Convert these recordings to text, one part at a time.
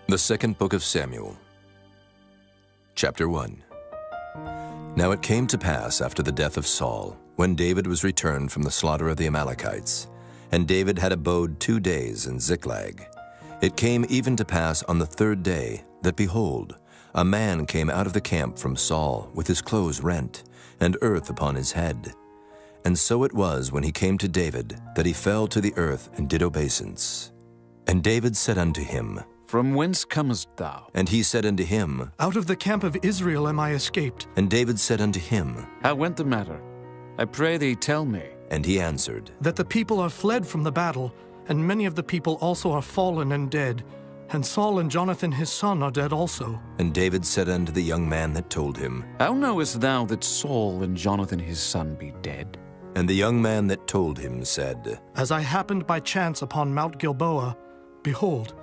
The second book of Samuel, chapter 1. Now it came to pass after the death of Saul, when David was returned from the slaughter of the Amalekites, and David had abode 2 days in Ziklag. It came even to pass on the 3rd day that, behold, a man came out of the camp from Saul with his clothes rent, and earth upon his head. And so it was when he came to David that he fell to the earth and did obeisance. And David said unto him, From whence comest thou? And he said unto him, Out of the camp of Israel am I escaped. And David said unto him, How went the matter? I pray thee, tell me. And he answered, That the people are fled from the battle, and many of the people also are fallen and dead. And Saul and Jonathan his son are dead also. And David said unto the young man that told him, How knowest thou that Saul and Jonathan his son be dead? And the young man that told him said, As I happened by chance upon Mount Gilboa, behold,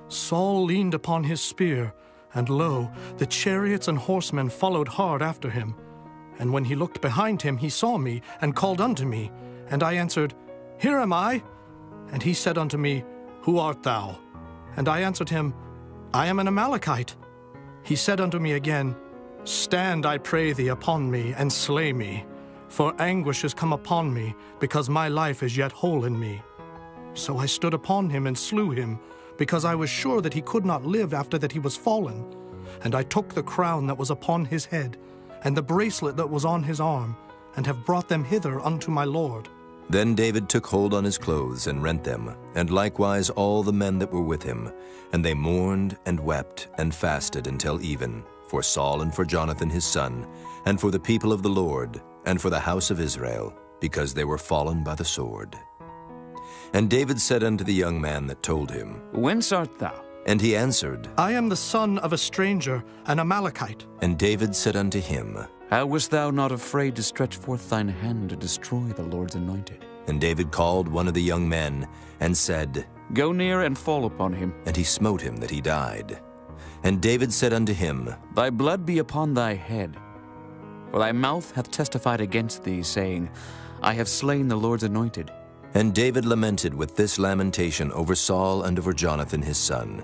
Saul leaned upon his spear, and lo, the chariots and horsemen followed hard after him. And when he looked behind him, he saw me, and called unto me. And I answered, Here am I. And he said unto me, Who art thou? And I answered him, I am an Amalekite. He said unto me again, Stand, I pray thee, upon me, and slay me. For anguish is come upon me, because my life is yet whole in me. So I stood upon him and slew him, because I was sure that he could not live after that he was fallen. And I took the crown that was upon his head, and the bracelet that was on his arm, and have brought them hither unto my lord. Then David took hold on his clothes and rent them, and likewise all the men that were with him. And they mourned and wept and fasted until even, for Saul and for Jonathan his son, and for the people of the Lord, and for the house of Israel, because they were fallen by the sword. And David said unto the young man that told him, Whence art thou? And he answered, I am the son of a stranger, an Amalekite. And David said unto him, How wast thou not afraid to stretch forth thine hand to destroy the Lord's anointed? And David called one of the young men, and said, Go near and fall upon him. And he smote him that he died. And David said unto him, Thy blood be upon thy head. For thy mouth hath testified against thee, saying, I have slain the Lord's anointed. And David lamented with this lamentation over Saul and over Jonathan his son.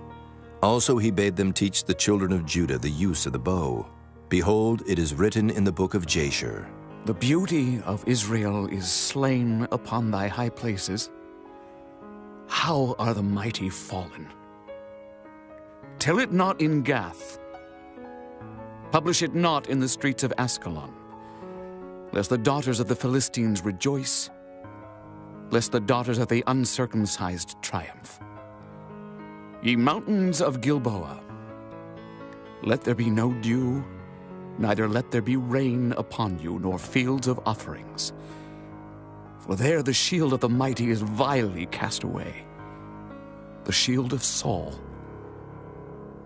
Also he bade them teach the children of Judah the use of the bow. Behold, it is written in the book of Jasher, The beauty of Israel is slain upon thy high places. How are the mighty fallen? Tell it not in Gath. Publish it not in the streets of Askelon, lest the daughters of the Philistines rejoice, lest the daughters of the uncircumcised triumph. Ye mountains of Gilboa, let there be no dew, neither let there be rain upon you, nor fields of offerings. For there the shield of the mighty is vilely cast away, the shield of Saul,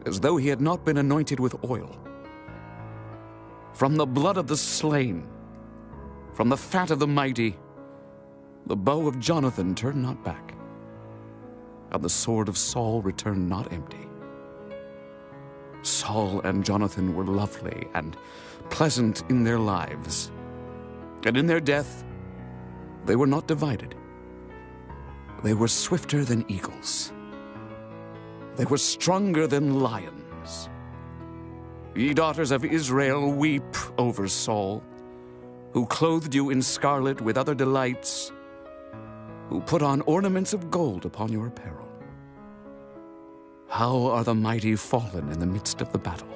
as though he had not been anointed with oil. From the blood of the slain, from the fat of the mighty, the bow of Jonathan turned not back, and the sword of Saul returned not empty. Saul and Jonathan were lovely and pleasant in their lives, and in their death they were not divided. They were swifter than eagles. They were stronger than lions. Ye daughters of Israel, weep over Saul, who clothed you in scarlet with other delights, who put on ornaments of gold upon your apparel. How are the mighty fallen in the midst of the battle?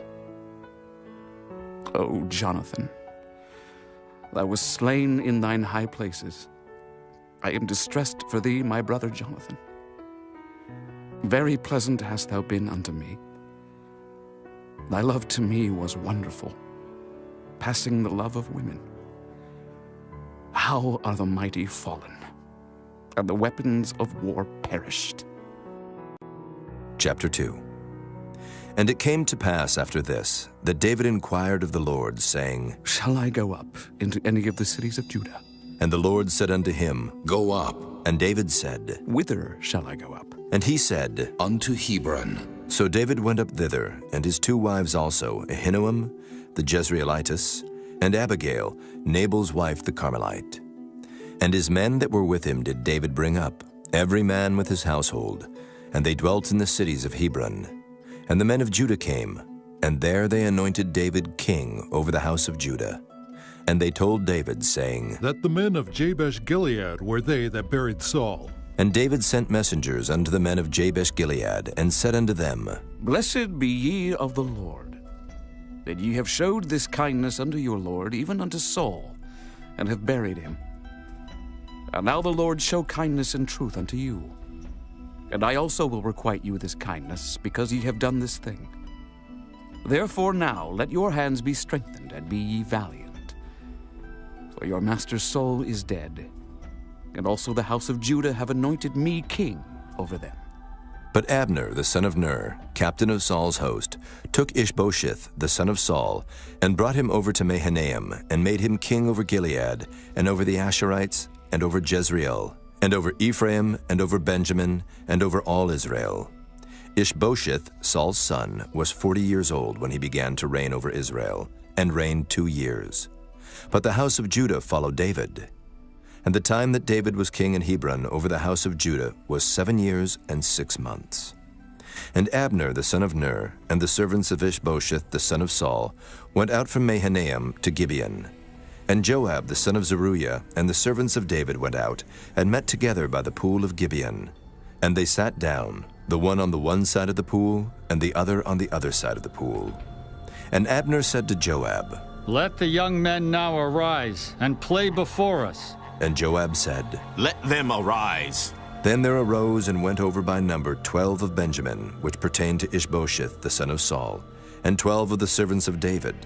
O Jonathan, thou wast slain in thine high places. I am distressed for thee, my brother Jonathan. Very pleasant hast thou been unto me. Thy love to me was wonderful, passing the love of women. How are the mighty fallen, and the weapons of war perished? chapter 2. And it came to pass after this, that David inquired of the Lord, saying, Shall I go up into any of the cities of Judah? And the Lord said unto him, Go up And David said, Whither shall I go up? And he said, unto Hebron. So David went up thither, and his 2 wives also, Ahinoam the Jezreelitess, and Abigail, Nabal's wife the Carmelite. And his men that were with him did David bring up, every man with his household, and they dwelt in the cities of Hebron. And the men of Judah came, and there they anointed David king over the house of Judah. And they told David, saying, That the men of Jabesh-Gilead were they that buried Saul. And David sent messengers unto the men of Jabesh-Gilead, and said unto them, Blessed be ye of the Lord, that ye have showed this kindness unto your Lord, even unto Saul, and have buried him. And now the Lord show kindness and truth unto you. And I also will requite you this kindness, because ye have done this thing. Therefore now let your hands be strengthened, and be ye valiant. For your master's soul is dead, and also the house of Judah have anointed me king over them. But Abner, the son of Ner, captain of Saul's host, took Ishbosheth, the son of Saul, and brought him over to Mahanaim, and made him king over Gilead, and over the Asherites, and over Jezreel, and over Ephraim, and over Benjamin, and over all Israel. Ishbosheth, Saul's son, was 40 years old when he began to reign over Israel, and reigned 2 years. But the house of Judah followed David. And the time that David was king in Hebron over the house of Judah was 7 years and 6 months. And Abner the son of Ner, and the servants of Ishbosheth the son of Saul, went out from Mahanaim to Gibeon. And Joab the son of Zeruiah and the servants of David went out, and met together by the pool of Gibeon. And they sat down, the one on the one side of the pool, and the other on the other side of the pool. And Abner said to Joab, Let the young men now arise, and play before us. And Joab said, Let them arise. Then there arose and went over by number 12 of Benjamin, which pertained to Ishbosheth the son of Saul, and 12 of the servants of David.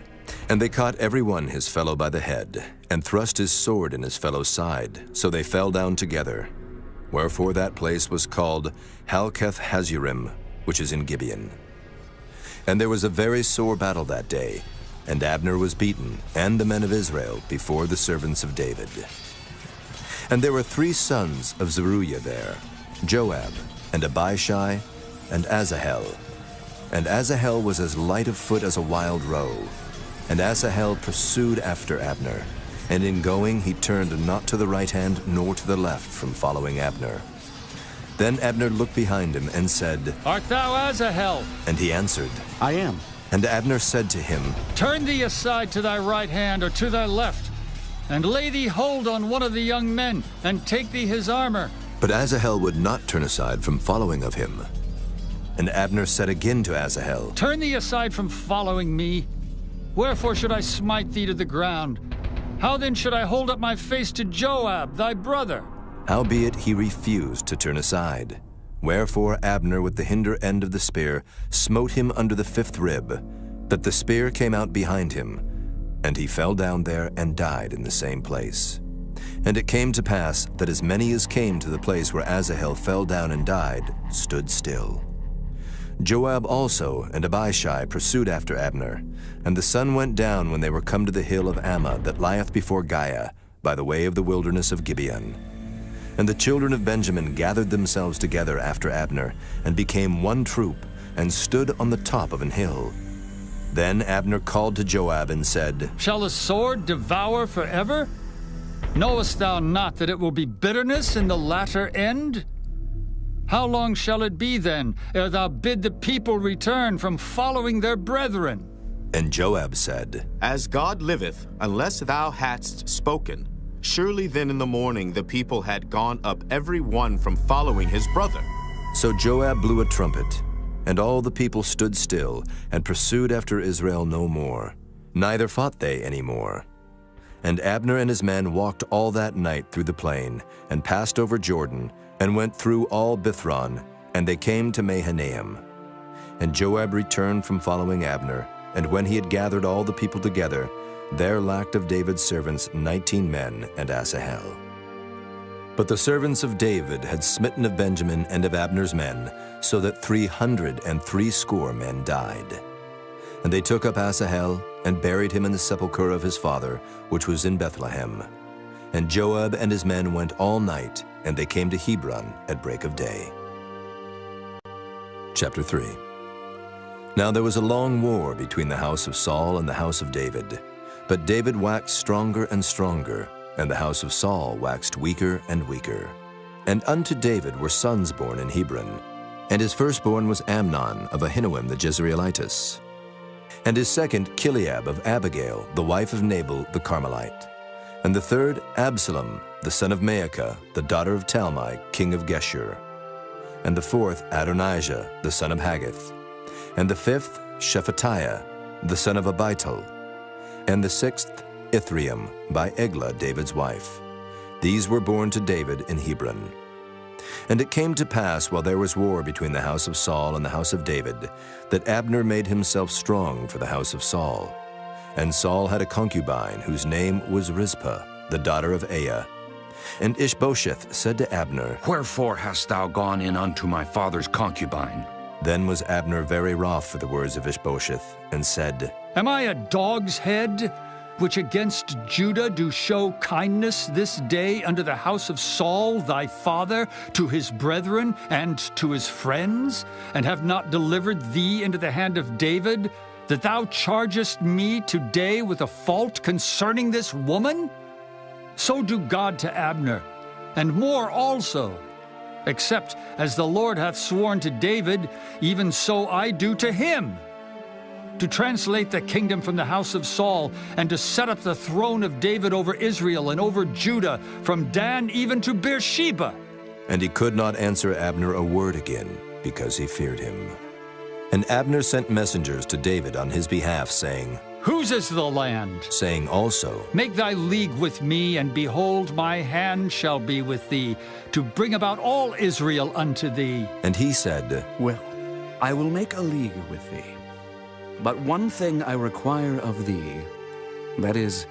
And they caught every one his fellow by the head, and thrust his sword in his fellow's side, so they fell down together. Wherefore that place was called Halketh-Hazurim, which is in Gibeon. And there was a very sore battle that day, and Abner was beaten, and the men of Israel, before the servants of David. And there were 3 sons of Zeruiah there, Joab, and Abishai, and Asahel. And Asahel was as light of foot as a wild roe. And Asahel pursued after Abner, and in going he turned not to the right hand nor to the left from following Abner. Then Abner looked behind him and said, Art thou Asahel? And he answered, I am. And Abner said to him, Turn thee aside to thy right hand or to thy left, and lay thee hold on one of the young men, and take thee his armor. But Asahel would not turn aside from following of him. And Abner said again to Asahel, Turn thee aside from following me. Wherefore should I smite thee to the ground? How then should I hold up my face to Joab, thy brother? Howbeit he refused to turn aside. Wherefore Abner with the hinder end of the spear smote him under the 5th rib, that the spear came out behind him, and he fell down there and died in the same place. And it came to pass that as many as came to the place where Asahel fell down and died stood still. Joab also and Abishai pursued after Abner, and the sun went down when they were come to the hill of Ammah that lieth before Giah, by the way of the wilderness of Gibeon. And the children of Benjamin gathered themselves together after Abner, and became one troop, and stood on the top of an hill. Then Abner called to Joab and said, Shall the sword devour forever? Knowest thou not that it will be bitterness in the latter end? How long shall it be then, ere thou bid the people return from following their brethren? And Joab said, As God liveth, unless thou hadst spoken, surely then in the morning the people had gone up every one from following his brother. So Joab blew a trumpet, and all the people stood still, and pursued after Israel no more, neither fought they any more. And Abner and his men walked all that night through the plain, and passed over Jordan, and went through all Bithron, and they came to Mahanaim. And Joab returned from following Abner, and when he had gathered all the people together, there lacked of David's servants 19 men and Asahel. But the servants of David had smitten of Benjamin and of Abner's men, so that 360 men died. And they took up Asahel, and buried him in the sepulchre of his father, which was in Bethlehem. And Joab and his men went all night, and they came to Hebron at break of day. Chapter 3. Now there was a long war between the house of Saul and the house of David. But David waxed stronger and stronger, and the house of Saul waxed weaker and weaker. And unto David were sons born in Hebron. And his firstborn was Amnon of Ahinoam the Jezreelitess. And his second, Chileab of Abigail, the wife of Nabal the Carmelite. And the third, Absalom, the son of Maacah, the daughter of Talmai, king of Geshur. And the fourth, Adonijah, the son of Haggith. And the fifth, Shephatiah, the son of Abital. And the sixth, Ithream, by Eglah, David's wife. These were born to David in Hebron. And it came to pass, while there was war between the house of Saul and the house of David, that Abner made himself strong for the house of Saul. And Saul had a concubine, whose name was Rizpah, the daughter of Aiah. And Ishbosheth said to Abner, Wherefore hast thou gone in unto my father's concubine? Then was Abner very wroth for the words of Ishbosheth, and said, Am I a dog's head, which against Judah do show kindness this day unto the house of Saul thy father, to his brethren, and to his friends, and have not delivered thee into the hand of David, that thou chargest me today with a fault concerning this woman? So do God to Abner, and more also. Except as the Lord hath sworn to David, even so I do to him, to translate the kingdom from the house of Saul, and to set up the throne of David over Israel and over Judah, from Dan even to Beersheba. And he could not answer Abner a word again, because he feared him. And Abner sent messengers to David on his behalf, saying, Whose is the land? Saying also, Make thy league with me, and behold, my hand shall be with thee, to bring about all Israel unto thee. And he said, Well, I will make a league with thee. But one thing I require of thee, that is,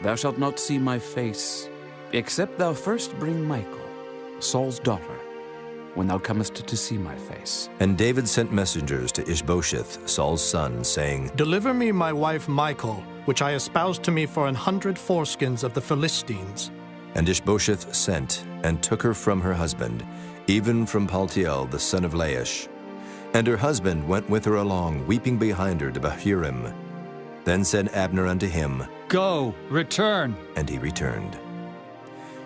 thou shalt not see my face, except thou first bring Michal, Saul's daughter, when thou comest to see my face. And David sent messengers to Ishbosheth, Saul's son, saying, Deliver me my wife Michal, which I espoused to me for 100 foreskins of the Philistines. And Ishbosheth sent, and took her from her husband, even from Paltiel the son of Laish. And her husband went with her along, weeping behind her to Bahurim. Then said Abner unto him, Go, return. And he returned.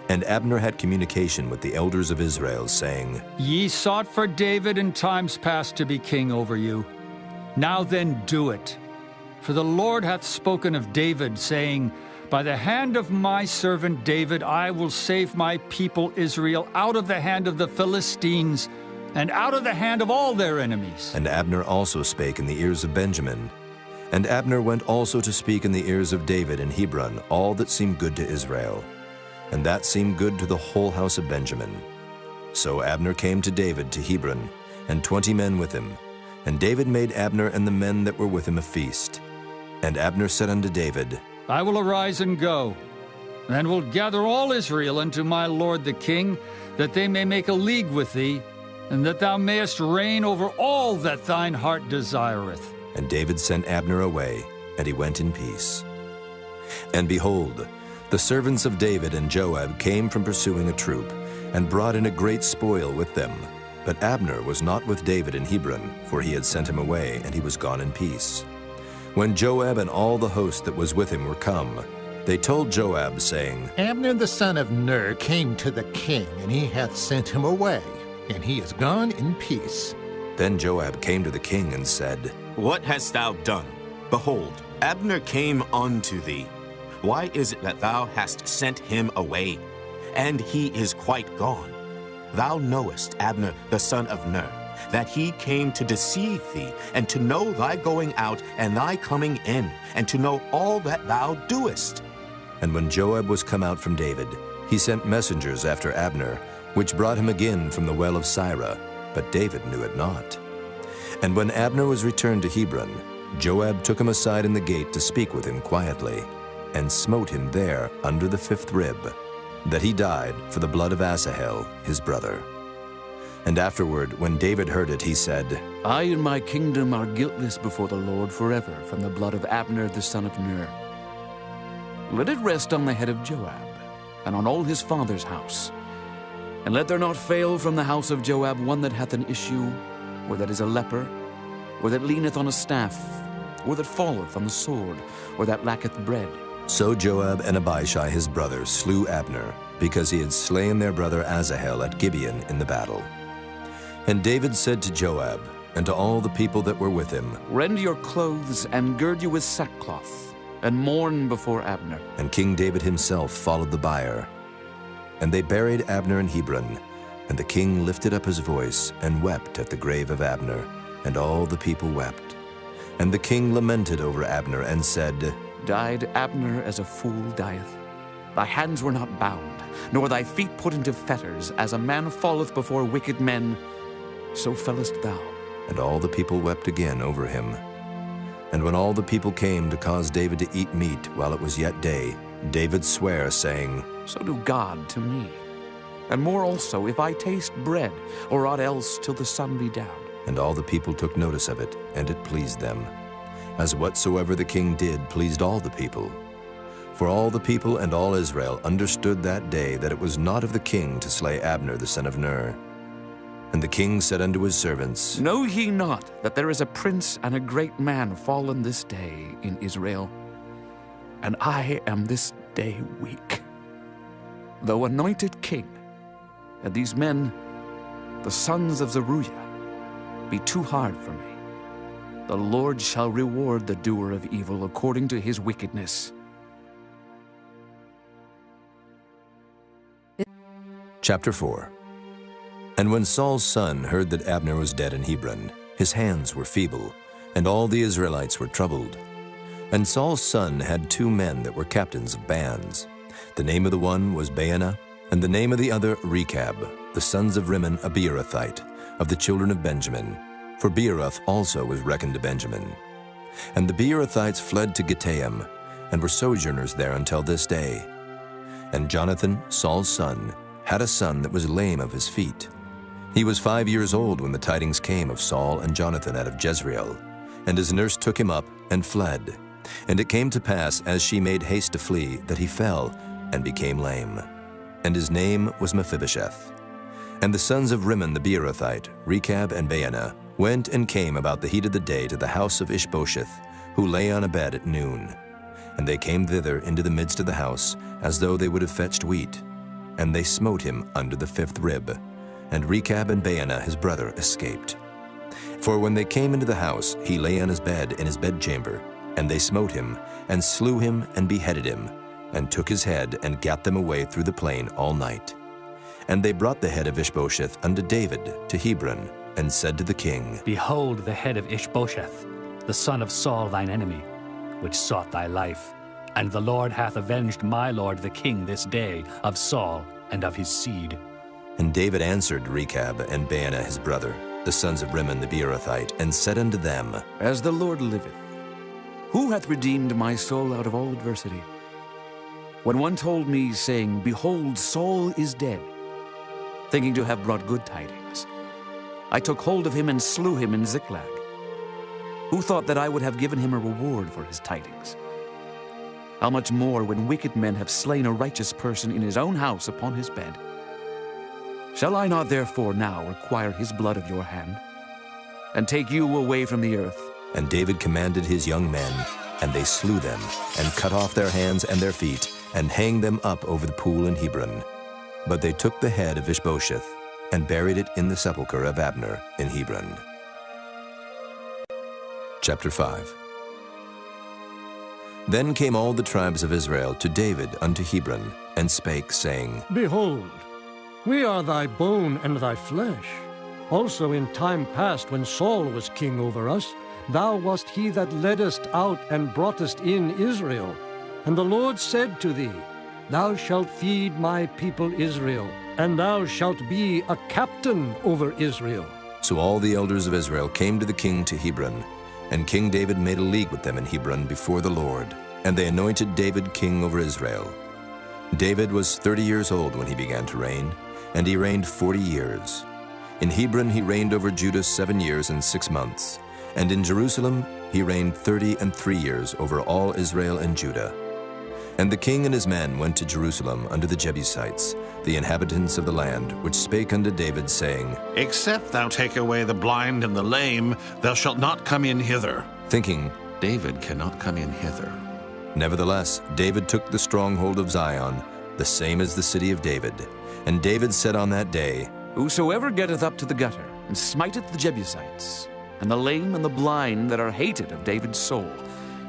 And Abner had communication with the elders of Israel, saying, Ye sought for David in times past to be king over you. Now then do it. For the Lord hath spoken of David, saying, By the hand of my servant David I will save my people Israel out of the hand of the Philistines, and out of the hand of all their enemies. And Abner also spake in the ears of Benjamin. And Abner went also to speak in the ears of David in Hebron all that seemed good to Israel. And that seemed good to the whole house of Benjamin. So Abner came to David to Hebron, and 20 men with him. And David made Abner and the men that were with him a feast. And Abner said unto David, I will arise and go, and will gather all Israel unto my lord the king, that they may make a league with thee, and that thou mayest reign over all that thine heart desireth. And David sent Abner away, and he went in peace. And behold, the servants of David and Joab came from pursuing a troop, and brought in a great spoil with them. But Abner was not with David in Hebron, for he had sent him away, and he was gone in peace. When Joab and all the host that was with him were come, they told Joab, saying, Abner the son of Ner came to the king, and he hath sent him away, and he is gone in peace. Then Joab came to the king and said, What hast thou done? Behold, Abner came unto thee. Why is it that thou hast sent him away? And he is quite gone. Thou knowest Abner the son of Ner, that he came to deceive thee, and to know thy going out and thy coming in, and to know all that thou doest. And when Joab was come out from David, he sent messengers after Abner, which brought him again from the well of Sirah, but David knew it not. And when Abner was returned to Hebron, Joab took him aside in the gate to speak with him quietly, and smote him there under the 5th rib, that he died for the blood of Asahel his brother. And afterward, when David heard it, he said, I and my kingdom are guiltless before the Lord forever from the blood of Abner the son of Ner. Let it rest on the head of Joab, and on all his father's house. And let there not fail from the house of Joab one that hath an issue, or that is a leper, or that leaneth on a staff, or that falleth on the sword, or that lacketh bread. So Joab and Abishai his brother slew Abner, because he had slain their brother Asahel at Gibeon in the battle. And David said to Joab, and to all the people that were with him, Rend your clothes and gird you with sackcloth, and mourn before Abner. And King David himself followed the bier. And they buried Abner in Hebron, and the king lifted up his voice and wept at the grave of Abner, and all the people wept. And the king lamented over Abner and said, Died Abner as a fool dieth? Thy hands were not bound, nor thy feet put into fetters, as a man falleth before wicked men, so fellest thou. And all the people wept again over him. And when all the people came to cause David to eat meat while it was yet day, David sware, saying, So do God to me, and more also, if I taste bread, or aught else till the sun be down. And all the people took notice of it, and it pleased them, as whatsoever the king did pleased all the people. For all the people and all Israel understood that day that it was not of the king to slay Abner the son of Ner. And the king said unto his servants, Know ye not that there is a prince and a great man fallen this day in Israel? And I am this day weak. Though anointed king, and these men, the sons of Zeruiah, be too hard for me, the Lord shall reward the doer of evil according to his wickedness. Chapter 4. And when Saul's son heard that Abner was dead in Hebron, his hands were feeble, and all the Israelites were troubled. And Saul's son had 2 men that were captains of bands. The name of the one was Baanah, and the name of the other Rechab, the sons of Rimmon a Beerothite, of the children of Benjamin. For Beeroth also was reckoned to Benjamin. And the Beerothites fled to Gittaim, and were sojourners there until this day. And Jonathan, Saul's son, had a son that was lame of his feet. He was 5 years old when the tidings came of Saul and Jonathan out of Jezreel. And his nurse took him up and fled. And it came to pass, as she made haste to flee, that he fell and became lame. And his name was Mephibosheth. And the sons of Rimmon the Beerothite, Rechab and Baanah, went and came about the heat of the day to the house of Ishbosheth, who lay on a bed at noon. And they came thither into the midst of the house, as though they would have fetched wheat. And they smote him under the 5th rib. And Rechab and Baanah his brother escaped. For when they came into the house, he lay on his bed in his bedchamber. And they smote him, and slew him, and beheaded him, and took his head, and gat them away through the plain all night. And they brought the head of Ishbosheth unto David to Hebron, and said to the king, Behold the head of Ishbosheth, the son of Saul thine enemy, which sought thy life. And the Lord hath avenged my lord the king this day of Saul and of his seed. And David answered Rechab and Baanah his brother, the sons of Rimmon the Beerothite, and said unto them, As the Lord liveth, who hath redeemed my soul out of all adversity? When one told me, saying, Behold, Saul is dead, thinking to have brought good tidings, I took hold of him and slew him in Ziklag. Who thought that I would have given him a reward for his tidings? How much more when wicked men have slain a righteous person in his own house upon his bed? Shall I not therefore now require his blood of your hand, and take you away from the earth? And David commanded his young men, and they slew them, and cut off their hands and their feet, and hanged them up over the pool in Hebron. But they took the head of Ishbosheth, and buried it in the sepulchre of Abner in Hebron. Chapter 5. Then came all the tribes of Israel to David unto Hebron, and spake, saying, Behold, we are thy bone and thy flesh. Also in time past, when Saul was king over us, thou wast he that leddest out and broughtest in Israel. And the Lord said to thee, Thou shalt feed my people Israel, and thou shalt be a captain over Israel. So all the elders of Israel came to the king to Hebron, and King David made a league with them in Hebron before the Lord, and they anointed David king over Israel. David was 30 years old when he began to reign, and he reigned 40 years. In Hebron he reigned over Judah 7 years and 6 months, and in Jerusalem he reigned 33 years over all Israel and Judah. And the king and his men went to Jerusalem unto the Jebusites, the inhabitants of the land, which spake unto David, saying, Except thou take away the blind and the lame, thou shalt not come in hither. Thinking, David cannot come in hither. Nevertheless, David took the stronghold of Zion, the same as the city of David. And David said on that day, Whosoever getteth up to the gutter, and smiteth the Jebusites, and the lame and the blind that are hated of David's soul.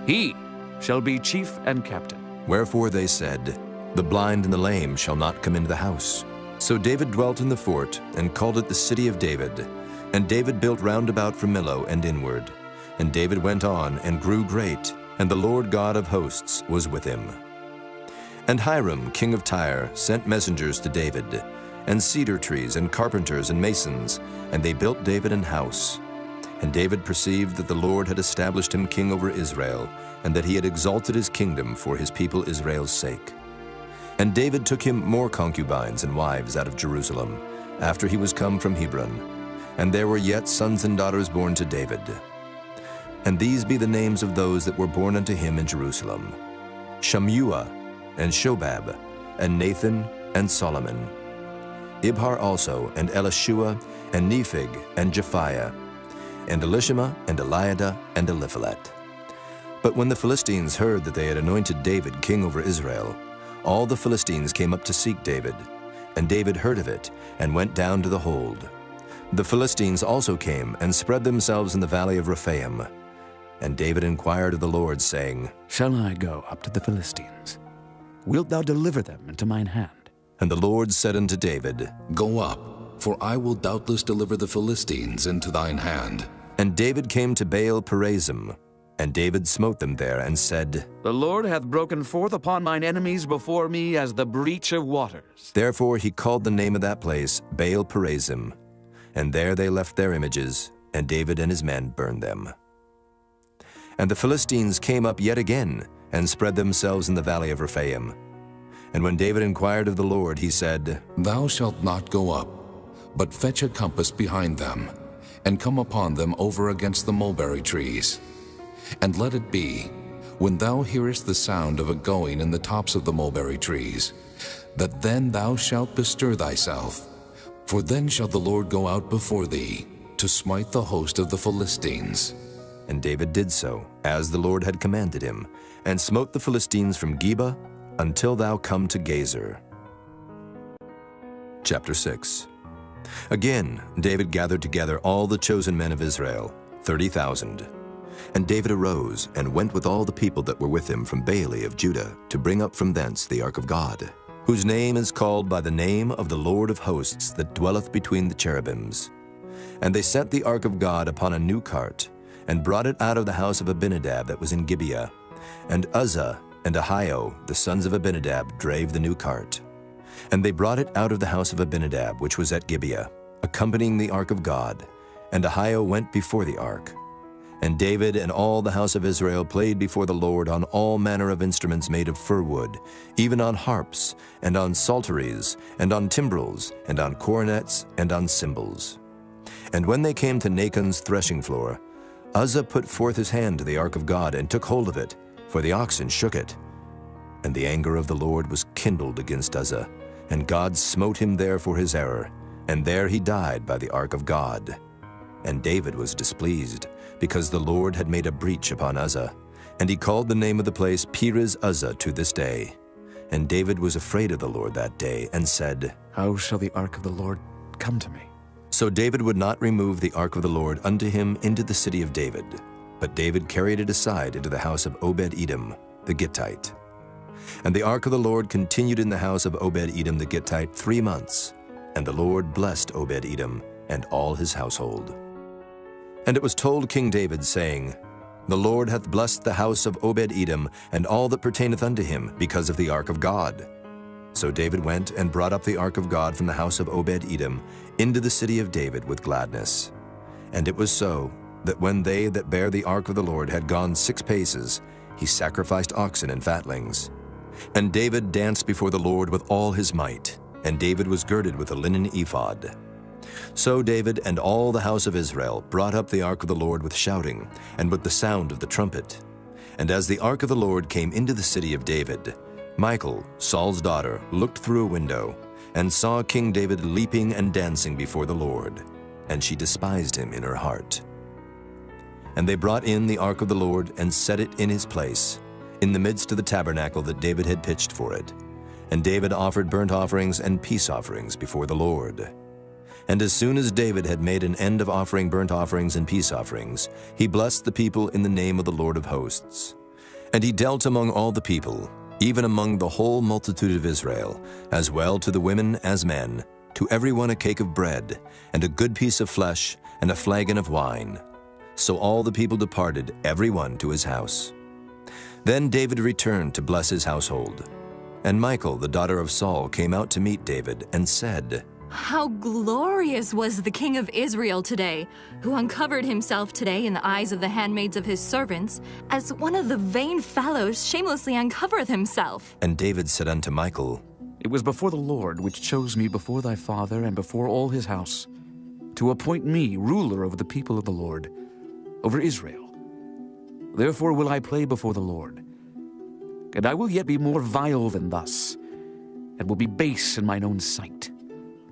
He shall be chief and captain. Wherefore they said, The blind and the lame shall not come into the house. So David dwelt in the fort, and called it the city of David. And David built round about from Millo and inward. And David went on and grew great, and the Lord God of hosts was with him. And Hiram, king of Tyre, sent messengers to David, and cedar trees, and carpenters, and masons, and they built David an house. And David perceived that the Lord had established him king over Israel, and that he had exalted his kingdom for his people Israel's sake. And David took him more concubines and wives out of Jerusalem, after he was come from Hebron. And there were yet sons and daughters born to David. And these be the names of those that were born unto him in Jerusalem: Shammua, and Shobab, and Nathan, and Solomon. Ibhar also, and Elishua, and Nephig, and Japhiah, and Elishama, and Eliada, and Eliphalet. But when the Philistines heard that they had anointed David king over Israel, all the Philistines came up to seek David. And David heard of it, and went down to the hold. The Philistines also came, and spread themselves in the valley of Rephaim. And David inquired of the Lord, saying, Shall I go up to the Philistines? Wilt thou deliver them into mine hand? And the Lord said unto David, Go up, for I will doubtless deliver the Philistines into thine hand. And David came to Baal Perazim, and David smote them there, and said, The Lord hath broken forth upon mine enemies before me as the breach of waters. Therefore he called the name of that place Baal Perazim. And there they left their images, and David and his men burned them. And the Philistines came up yet again, and spread themselves in the valley of Rephaim. And when David inquired of the Lord, he said, Thou shalt not go up, but fetch a compass behind them, and come upon them over against the mulberry trees. And let it be, when thou hearest the sound of a going in the tops of the mulberry trees, that then thou shalt bestir thyself, for then shall the Lord go out before thee, to smite the host of the Philistines. And David did so, as the Lord had commanded him, and smote the Philistines from Geba until thou come to Gazer. Chapter 6. Again David gathered together all the chosen men of Israel, 30,000. And David arose, and went with all the people that were with him from Baale of Judah, to bring up from thence the ark of God, whose name is called by the name of the Lord of hosts that dwelleth between the cherubims. And they set the ark of God upon a new cart, and brought it out of the house of Abinadab that was in Gibeah. And Uzzah and Ahio, the sons of Abinadab, drave the new cart. And they brought it out of the house of Abinadab, which was at Gibeah, accompanying the ark of God. And Ahio went before the ark. And David and all the house of Israel played before the Lord on all manner of instruments made of fir wood, even on harps, and on psalteries, and on timbrels, and on cornets, and on cymbals. And when they came to Nachon's threshing floor, Uzzah put forth his hand to the ark of God, and took hold of it, for the oxen shook it. And the anger of the Lord was kindled against Uzzah, and God smote him there for his error, and there he died by the ark of God. And David was displeased, because the Lord had made a breach upon Uzzah, and he called the name of the place Perez Uzzah to this day. And David was afraid of the Lord that day, and said, How shall the ark of the Lord come to me? So David would not remove the ark of the Lord unto him into the city of David, but David carried it aside into the house of Obed-Edom the Gittite. And the ark of the Lord continued in the house of Obed-Edom the Gittite 3 months, and the Lord blessed Obed-Edom and all his household. And it was told King David, saying, The Lord hath blessed the house of Obed-Edom and all that pertaineth unto him, because of the ark of God. So David went and brought up the ark of God from the house of Obed-Edom into the city of David with gladness. And it was so, that when they that bare the ark of the Lord had gone 6 paces, he sacrificed oxen and fatlings. And David danced before the Lord with all his might, and David was girded with a linen ephod. So David and all the house of Israel brought up the ark of the Lord with shouting, and with the sound of the trumpet. And as the ark of the Lord came into the city of David, Michal, Saul's daughter, looked through a window, and saw King David leaping and dancing before the Lord, and she despised him in her heart. And they brought in the ark of the Lord, and set it in his place, in the midst of the tabernacle that David had pitched for it. And David offered burnt offerings and peace offerings before the Lord. And as soon as David had made an end of offering burnt offerings and peace offerings, he blessed the people in the name of the Lord of hosts. And he dealt among all the people, even among the whole multitude of Israel, as well to the women as men, to every one a cake of bread, and a good piece of flesh, and a flagon of wine. So all the people departed, every one to his house. Then David returned to bless his household. And Michal, the daughter of Saul, came out to meet David, and said, "How glorious was the king of Israel today, who uncovered himself today in the eyes of the handmaids of his servants, as one of the vain fellows shamelessly uncovereth himself." And David said unto Michal, It was before the Lord which chose me before thy father and before all his house, to appoint me ruler over the people of the Lord, over Israel. Therefore will I play before the Lord, and I will yet be more vile than thus, and will be base in mine own sight.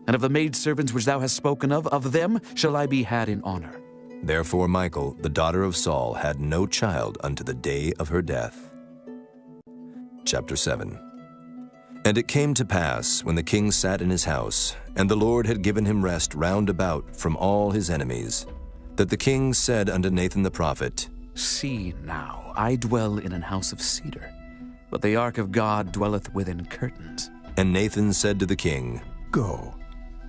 And of the maidservants which thou hast spoken of them shall I be had in honor. Therefore Michal, the daughter of Saul, had no child unto the day of her death. Chapter 7. And it came to pass, when the king sat in his house, and the Lord had given him rest round about from all his enemies, that the king said unto Nathan the prophet, See now, I dwell in an house of cedar, but the ark of God dwelleth within curtains. And Nathan said to the king, Go,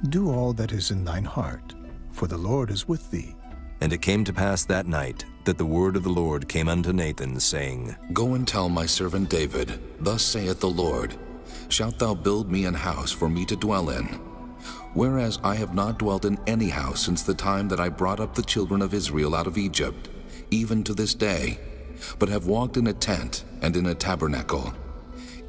do all that is in thine heart, for the Lord is with thee. And it came to pass that night that the word of the Lord came unto Nathan, saying, Go and tell my servant David, Thus saith the Lord, Shalt thou build me an house for me to dwell in? Whereas I have not dwelt in any house since the time that I brought up the children of Israel out of Egypt, even to this day, but have walked in a tent and in a tabernacle.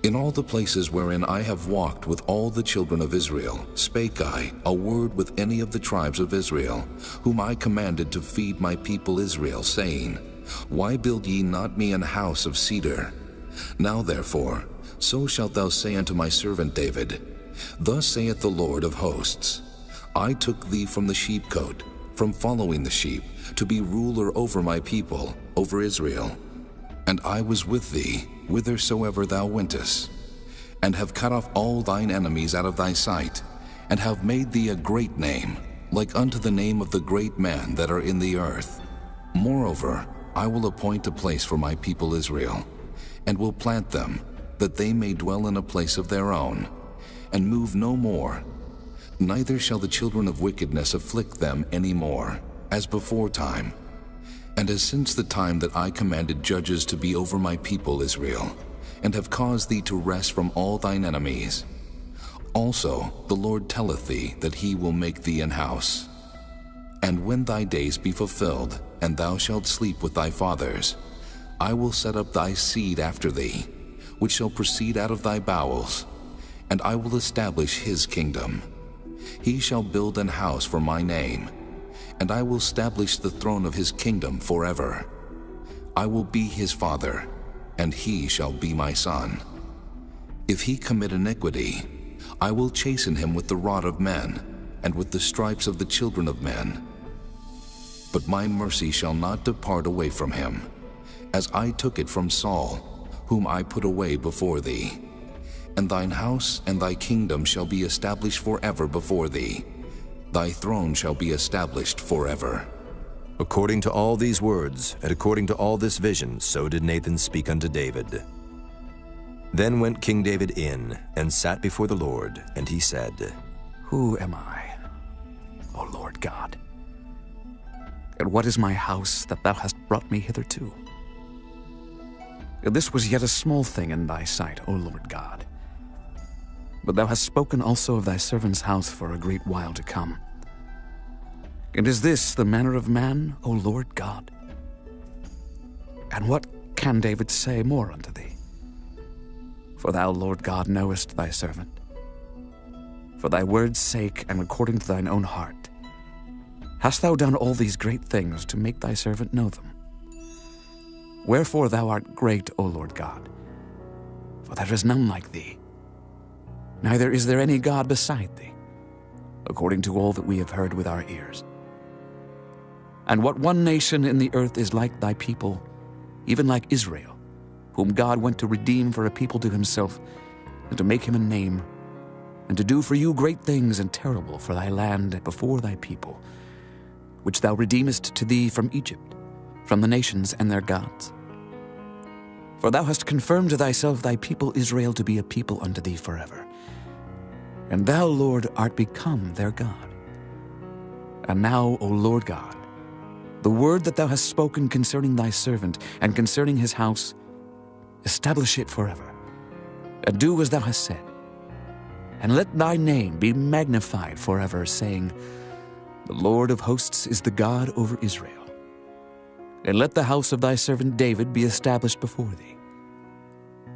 In all the places wherein I have walked with all the children of Israel, spake I a word with any of the tribes of Israel, whom I commanded to feed my people Israel, saying, Why build ye not me an house of cedar? Now therefore, so shalt thou say unto my servant David, Thus saith the Lord of hosts, I took thee from the sheepcote, from following the sheep, to be ruler over my people, over Israel. And I was with thee, whithersoever thou wentest, and have cut off all thine enemies out of thy sight, and have made thee a great name, like unto the name of the great men that are in the earth. Moreover, I will appoint a place for my people Israel, and will plant them, that they may dwell in a place of their own, and move no more. Neither shall the children of wickedness afflict them any more, as before time, and as since the time that I commanded judges to be over my people Israel, and have caused thee to rest from all thine enemies. Also the Lord telleth thee that he will make thee an house. And when thy days be fulfilled, and thou shalt sleep with thy fathers, I will set up thy seed after thee, which shall proceed out of thy bowels, and I will establish his kingdom. He shall build an house for my name, and I will establish the throne of his kingdom forever. I will be his father, and he shall be my son. If he commit iniquity, I will chasten him with the rod of men, and with the stripes of the children of men. But my mercy shall not depart away from him, as I took it from Saul, whom I put away before thee. And thine house and thy kingdom shall be established forever before thee. Thy throne shall be established forever. According to all these words, and according to all this vision, so did Nathan speak unto David. Then went King David in, and sat before the Lord, and he said, Who am I, O Lord God? And what is my house that thou hast brought me hitherto? This was yet a small thing in thy sight, O Lord God. But thou hast spoken also of thy servant's house for a great while to come. And is this the manner of man, O Lord God? And what can David say more unto thee? For thou, Lord God, knowest thy servant. For thy word's sake, and according to thine own heart, hast thou done all these great things to make thy servant know them. Wherefore thou art great, O Lord God, for there is none like thee, neither is there any God beside thee, according to all that we have heard with our ears. And what one nation in the earth is like thy people, even like Israel, whom God went to redeem for a people to himself, and to make him a name, and to do for you great things and terrible for thy land before thy people, which thou redeemest to thee from Egypt, from the nations and their gods. For thou hast confirmed to thyself thy people Israel to be a people unto thee forever. And thou, Lord, art become their God. And now, O Lord God, the word that thou hast spoken concerning thy servant and concerning his house, establish it forever, and do as thou hast said. And let thy name be magnified forever, saying, The Lord of hosts is the God over Israel. And let the house of thy servant David be established before thee.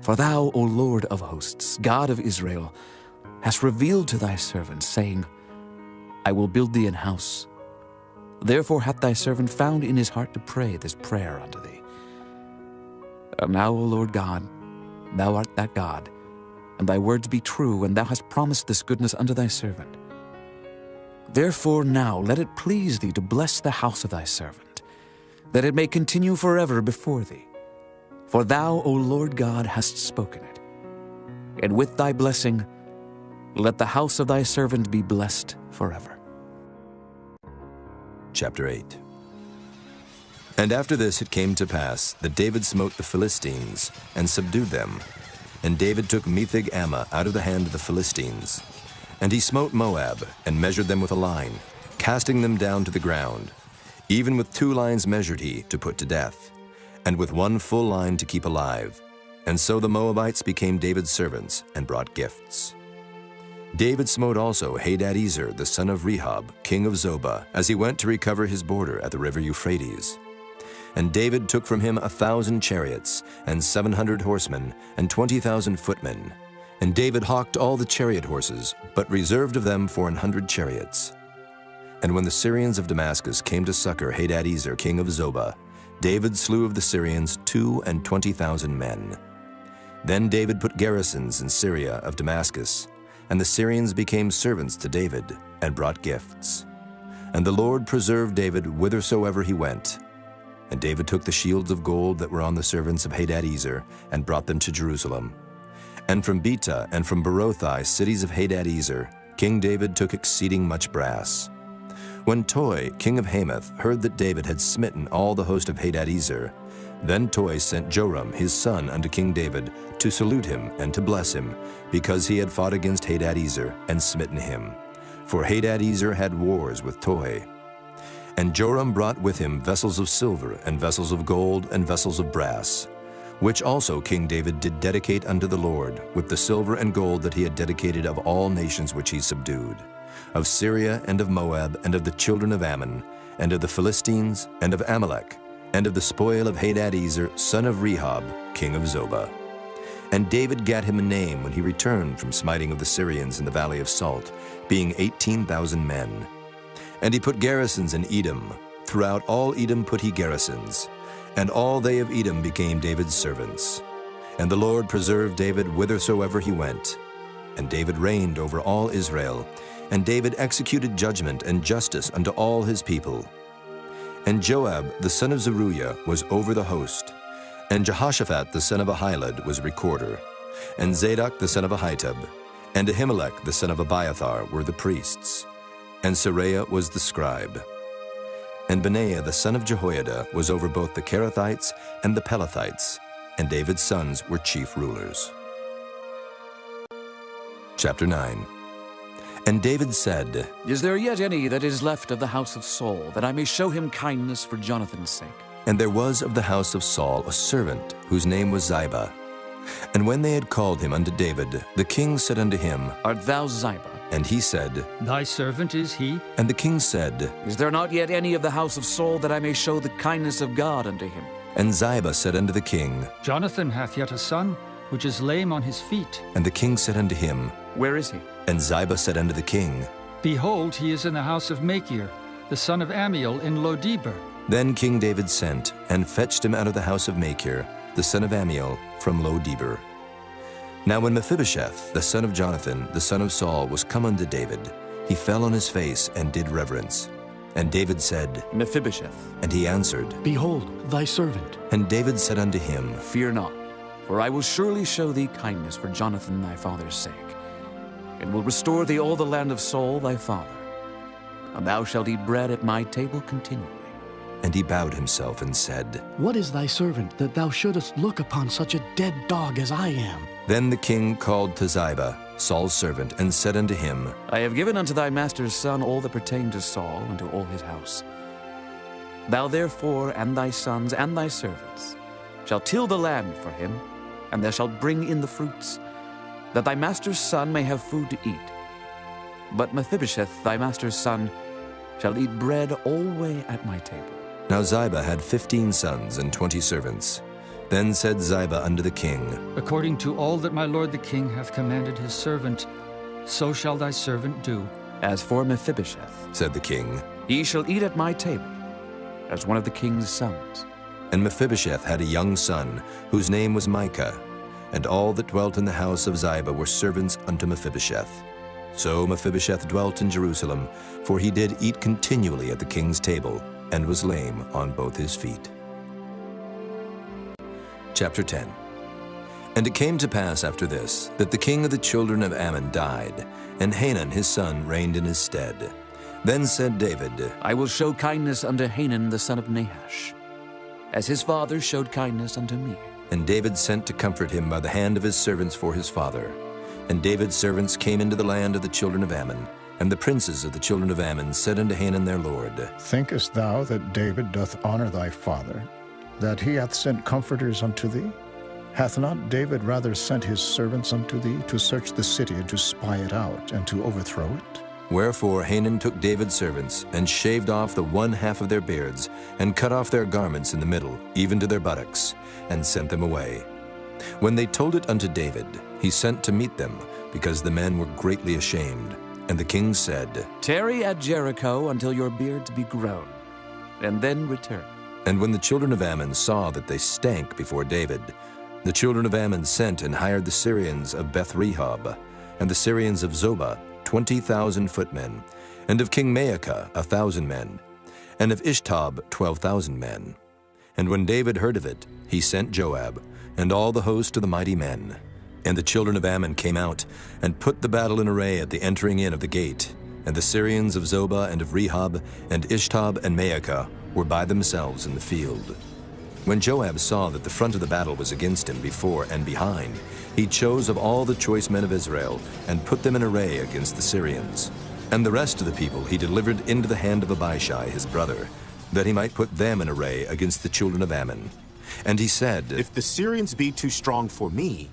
For thou, O Lord of hosts, God of Israel, hast revealed to thy servant, saying, I will build thee an house. Therefore hath thy servant found in his heart to pray this prayer unto thee. And now, O Lord God, thou art that God, and thy words be true, and thou hast promised this goodness unto thy servant. Therefore now let it please thee to bless the house of thy servant, that it may continue forever before thee. For thou, O Lord God, hast spoken it. And with thy blessing, let the house of thy servant be blessed forever. Chapter 8. And after this it came to pass that David smote the Philistines and subdued them. And David took Metheg-Ammah out of the hand of the Philistines. And he smote Moab, and measured them with a line, casting them down to the ground. Even with 2 lines measured he, to put to death, and with 1 full line to keep alive. And so the Moabites became David's servants, and brought gifts. David smote also Hadadezer, the son of Rehob, king of Zobah, as he went to recover his border at the river Euphrates. And David took from him 1,000 chariots, and 700 horsemen, and 20,000 footmen. And David hawked all the chariot horses, but reserved of them for 100 chariots. And when the Syrians of Damascus came to succor Hadadezer, king of Zobah, David slew of the Syrians 22,000 men. Then David put garrisons in Syria of Damascus, and the Syrians became servants to David, and brought gifts. And the Lord preserved David whithersoever he went. And David took the shields of gold that were on the servants of Hadadezer, and brought them to Jerusalem. And from Betah and from Berothai, cities of Hadadezer, King David took exceeding much brass. When Toi, king of Hamath, heard that David had smitten all the host of Hadadezer, then Toi sent Joram his son unto King David to salute him and to bless him, because he had fought against Hadadezer and smitten him. For Hadadezer had wars with Toi. And Joram brought with him vessels of silver, and vessels of gold, and vessels of brass, which also King David did dedicate unto the Lord, with the silver and gold that he had dedicated of all nations which he subdued, of Syria, and of Moab, and of the children of Ammon, and of the Philistines, and of Amalek, and of the spoil of Hadadezer, son of Rehob, king of Zobah. And David gat him a name when he returned from smiting of the Syrians in the valley of Salt, being 18,000 men. And he put garrisons in Edom. Throughout all Edom put he garrisons. And all they of Edom became David's servants. And the Lord preserved David whithersoever he went. And David reigned over all Israel. And David executed judgment and justice unto all his people. And Joab the son of Zeruiah was over the host. And Jehoshaphat the son of Ahilud was recorder. And Zadok the son of Ahitub, and Ahimelech the son of Abiathar were the priests. And Seraiah was the scribe. And Benaiah the son of Jehoiada was over both the Kerethites and the Pelethites, and David's sons were chief rulers. Chapter 9. And David said, Is there yet any that is left of the house of Saul, that I may show him kindness for Jonathan's sake? And there was of the house of Saul a servant, whose name was Ziba. And when they had called him unto David, the king said unto him, Art thou Ziba? And he said, Thy servant is he. And the king said, Is there not yet any of the house of Saul, that I may show the kindness of God unto him? And Ziba said unto the king, Jonathan hath yet a son, which is lame on his feet. And the king said unto him, Where is he? And Ziba said unto the king, Behold, he is in the house of Machir, the son of Ammiel in Lodebar. Then King David sent, and fetched him out of the house of Machir, the son of Ammiel, from Lodebar. Now when Mephibosheth, the son of Jonathan, the son of Saul, was come unto David, he fell on his face and did reverence. And David said, Mephibosheth. And he answered, Behold, thy servant. And David said unto him, Fear not, for I will surely show thee kindness for Jonathan thy father's sake. and will restore thee all the land of Saul thy father. And thou shalt eat bread at my table continually. And he bowed himself and said, What is thy servant, that thou shouldest look upon such a dead dog as I am? Then the king called to Ziba, Saul's servant, and said unto him, I have given unto thy master's son all that pertain to Saul and to all his house. Thou therefore and thy sons and thy servants shalt till the land for him, and thou shalt bring in the fruits, that thy master's son may have food to eat. But Mephibosheth, thy master's son, shall eat bread alway at my table. Now Ziba had 15 sons and 20 servants. Then said Ziba unto the king, According to all that my lord the king hath commanded his servant, so shall thy servant do. As for Mephibosheth, said the king, he shall eat at my table, as one of the king's sons. And Mephibosheth had a young son, whose name was Micah, and all that dwelt in the house of Ziba were servants unto Mephibosheth. So Mephibosheth dwelt in Jerusalem, for he did eat continually at the king's table, and was lame on both his feet. Chapter 10. And it came to pass after this, that the king of the children of Ammon died, and Hanun his son reigned in his stead. Then said David, I will show kindness unto Hanun the son of Nahash, as his father showed kindness unto me. And David sent to comfort him by the hand of his servants for his father. And David's servants came into the land of the children of Ammon, and the princes of the children of Ammon said unto Hanun their lord, Thinkest thou that David doth honor thy father, that he hath sent comforters unto thee? Hath not David rather sent his servants unto thee to search the city and to spy it out and to overthrow it? Wherefore Hanun took David's servants, and shaved off the one half of their beards, and cut off their garments in the middle, even to their buttocks, and sent them away. When they told it unto David, he sent to meet them, because the men were greatly ashamed. And the king said, Tarry at Jericho until your beards be grown, and then return. And when the children of Ammon saw that they stank before David, the children of Ammon sent and hired the Syrians of Beth-rehob, and the Syrians of Zobah, 20,000 footmen, and of King Maacah 1,000 men, and of Ishtob 12,000 men. And when David heard of it, he sent Joab, and all the host of the mighty men. And the children of Ammon came out, and put the battle in array at the entering in of the gate. And the Syrians of Zobah and of Rehob, and Ishtob and Maacah, were by themselves in the field. When Joab saw that the front of the battle was against him before and behind, he chose of all the choice men of Israel, and put them in array against the Syrians. And the rest of the people he delivered into the hand of Abishai his brother, that he might put them in array against the children of Ammon. And he said, If the Syrians be too strong for me,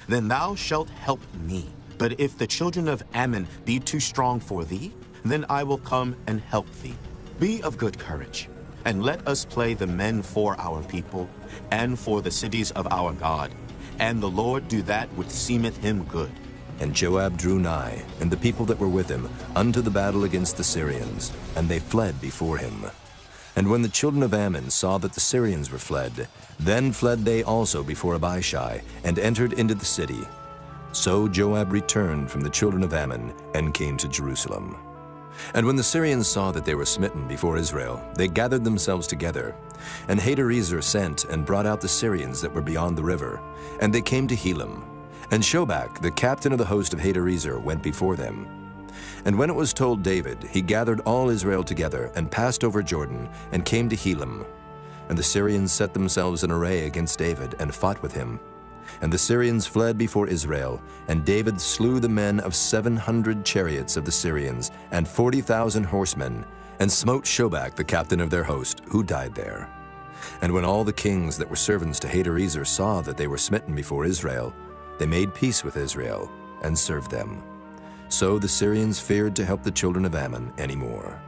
then thou shalt help me. But if the children of Ammon be too strong for thee, then I will come and help thee. Be of good courage, and let us play the men for our people, and for the cities of our God. And the Lord do that which seemeth him good. And Joab drew nigh, and the people that were with him, unto the battle against the Syrians, and they fled before him. And when the children of Ammon saw that the Syrians were fled, then fled they also before Abishai, and entered into the city. So Joab returned from the children of Ammon, and came to Jerusalem. And when the Syrians saw that they were smitten before Israel, they gathered themselves together. And Hadarezer sent and brought out the Syrians that were beyond the river, and they came to Helam. And Shobach, the captain of the host of Hadarezer, went before them. And when it was told David, he gathered all Israel together, and passed over Jordan, and came to Helam. And the Syrians set themselves in array against David, and fought with him. And the Syrians fled before Israel, and David slew the men of 700 chariots of the Syrians, and 40,000 horsemen, and smote Shobach the captain of their host, who died there. And when all the kings that were servants to Hadarezer saw that they were smitten before Israel, they made peace with Israel, and served them. So the Syrians feared to help the children of Ammon any more.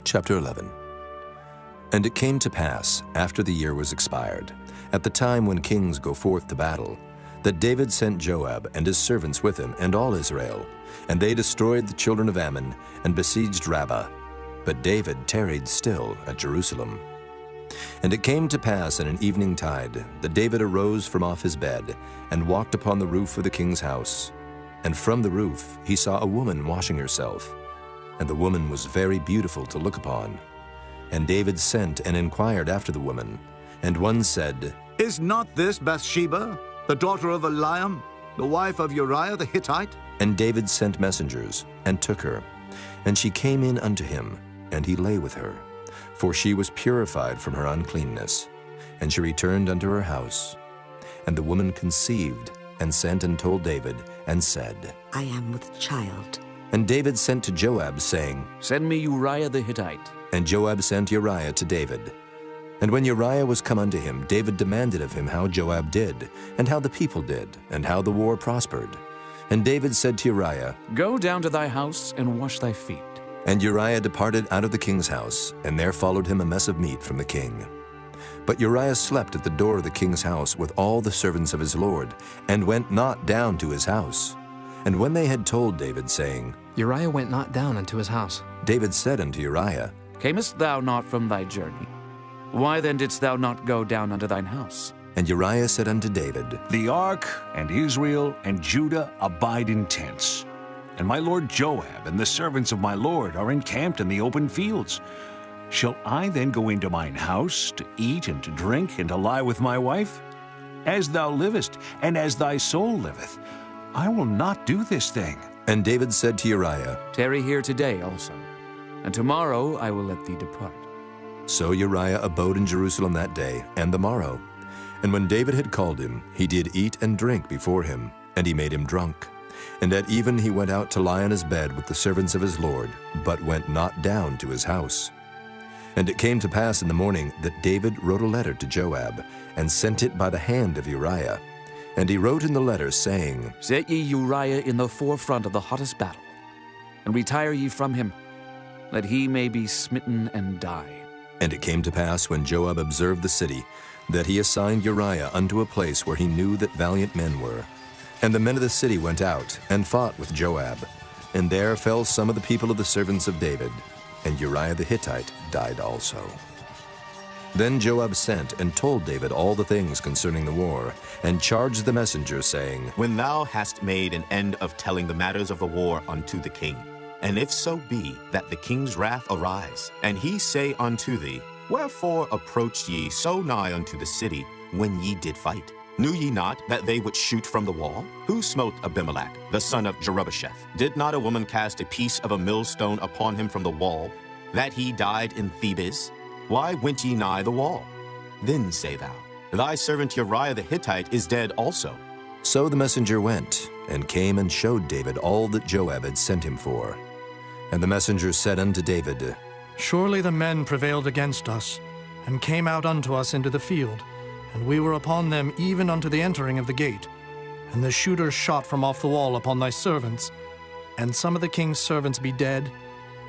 Chapter 11. And it came to pass, after the year was expired, at the time when kings go forth to battle, that David sent Joab and his servants with him and all Israel, and they destroyed the children of Ammon and besieged Rabbah. But David tarried still at Jerusalem. And it came to pass in an evening tide that David arose from off his bed and walked upon the roof of the king's house. And from the roof he saw a woman washing herself, and the woman was very beautiful to look upon. And David sent and inquired after the woman. And one said, Is not this Bathsheba, the daughter of Eliam, the wife of Uriah the Hittite? And David sent messengers, and took her. And she came in unto him, and he lay with her. For she was purified from her uncleanness. And she returned unto her house. And the woman conceived, and sent and told David, and said, I am with child. And David sent to Joab, saying, Send me Uriah the Hittite. And Joab sent Uriah to David. And when Uriah was come unto him, David demanded of him how Joab did, and how the people did, and how the war prospered. And David said to Uriah, Go down to thy house, and wash thy feet. And Uriah departed out of the king's house, and there followed him a mess of meat from the king. But Uriah slept at the door of the king's house with all the servants of his lord, and went not down to his house. And when they had told David, saying, Uriah went not down unto his house. David said unto Uriah, Camest thou not from thy journey? Why then didst thou not go down unto thine house? And Uriah said unto David, The ark and Israel and Judah abide in tents, and my lord Joab and the servants of my lord are encamped in the open fields. Shall I then go into mine house to eat and to drink and to lie with my wife? As thou livest, and as thy soul liveth, I will not do this thing. And David said to Uriah, Tarry here today also, and tomorrow I will let thee depart. So Uriah abode in Jerusalem that day and the morrow. And when David had called him, he did eat and drink before him, and he made him drunk. And at even he went out to lie on his bed with the servants of his lord, but went not down to his house. And it came to pass in the morning that David wrote a letter to Joab, and sent it by the hand of Uriah. And he wrote in the letter, saying, Set ye Uriah in the forefront of the hottest battle, and retire ye from him, that he may be smitten and die. And it came to pass, when Joab observed the city, that he assigned Uriah unto a place where he knew that valiant men were. And the men of the city went out, and fought with Joab. And there fell some of the people of the servants of David, and Uriah the Hittite died also. Then Joab sent and told David all the things concerning the war, and charged the messenger, saying, When thou hast made an end of telling the matters of the war unto the king, and if so be that the king's wrath arise, and he say unto thee, Wherefore approached ye so nigh unto the city when ye did fight? Knew ye not that they would shoot from the wall? Who smote Abimelech, the son of Jerubbesheth? Did not a woman cast a piece of a millstone upon him from the wall, that he died in Thebes? Why went ye nigh the wall? Then say thou, Thy servant Uriah the Hittite is dead also. So the messenger went, and came and showed David all that Joab had sent him for. And the messenger said unto David, Surely the men prevailed against us, and came out unto us into the field, and we were upon them even unto the entering of the gate. And the shooters shot from off the wall upon thy servants, and some of the king's servants be dead,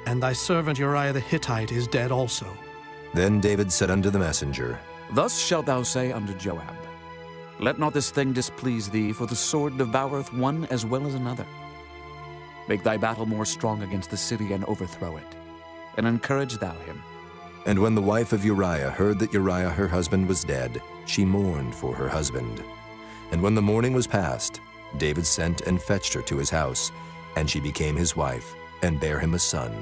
and thy servant Uriah the Hittite is dead also. Then David said unto the messenger, Thus shalt thou say unto Joab, Let not this thing displease thee, for the sword devoureth one as well as another. Make thy battle more strong against the city, and overthrow it, and encourage thou him. And when the wife of Uriah heard that Uriah her husband was dead, she mourned for her husband. And when the mourning was past, David sent and fetched her to his house, and she became his wife, and bare him a son.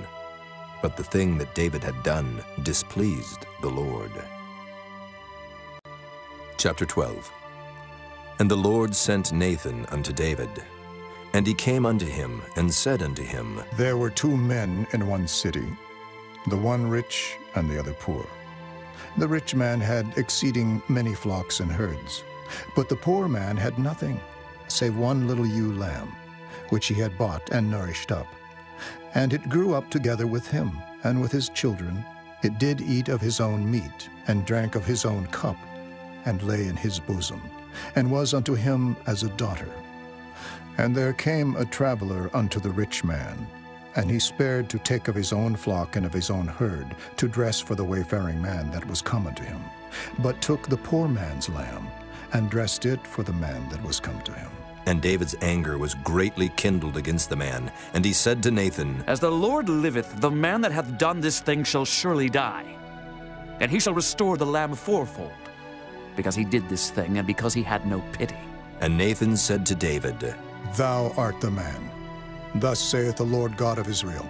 But the thing that David had done displeased the Lord. Chapter 12. And the Lord sent Nathan unto David. And he came unto him, and said unto him, There were 2 men in one city, the one rich and the other poor. The rich man had exceeding many flocks and herds, but the poor man had nothing, save one little ewe lamb, which he had bought and nourished up. And it grew up together with him, and with his children. It did eat of his own meat, and drank of his own cup, and lay in his bosom, and was unto him as a daughter. And there came a traveler unto the rich man, and he spared to take of his own flock and of his own herd, to dress for the wayfaring man that was come unto him, but took the poor man's lamb, and dressed it for the man that was come to him. And David's anger was greatly kindled against the man, and he said to Nathan, As the Lord liveth, the man that hath done this thing shall surely die, and he shall restore the lamb fourfold, because he did this thing, and because he had no pity. And Nathan said to David, Thou art the man. Thus saith the Lord God of Israel,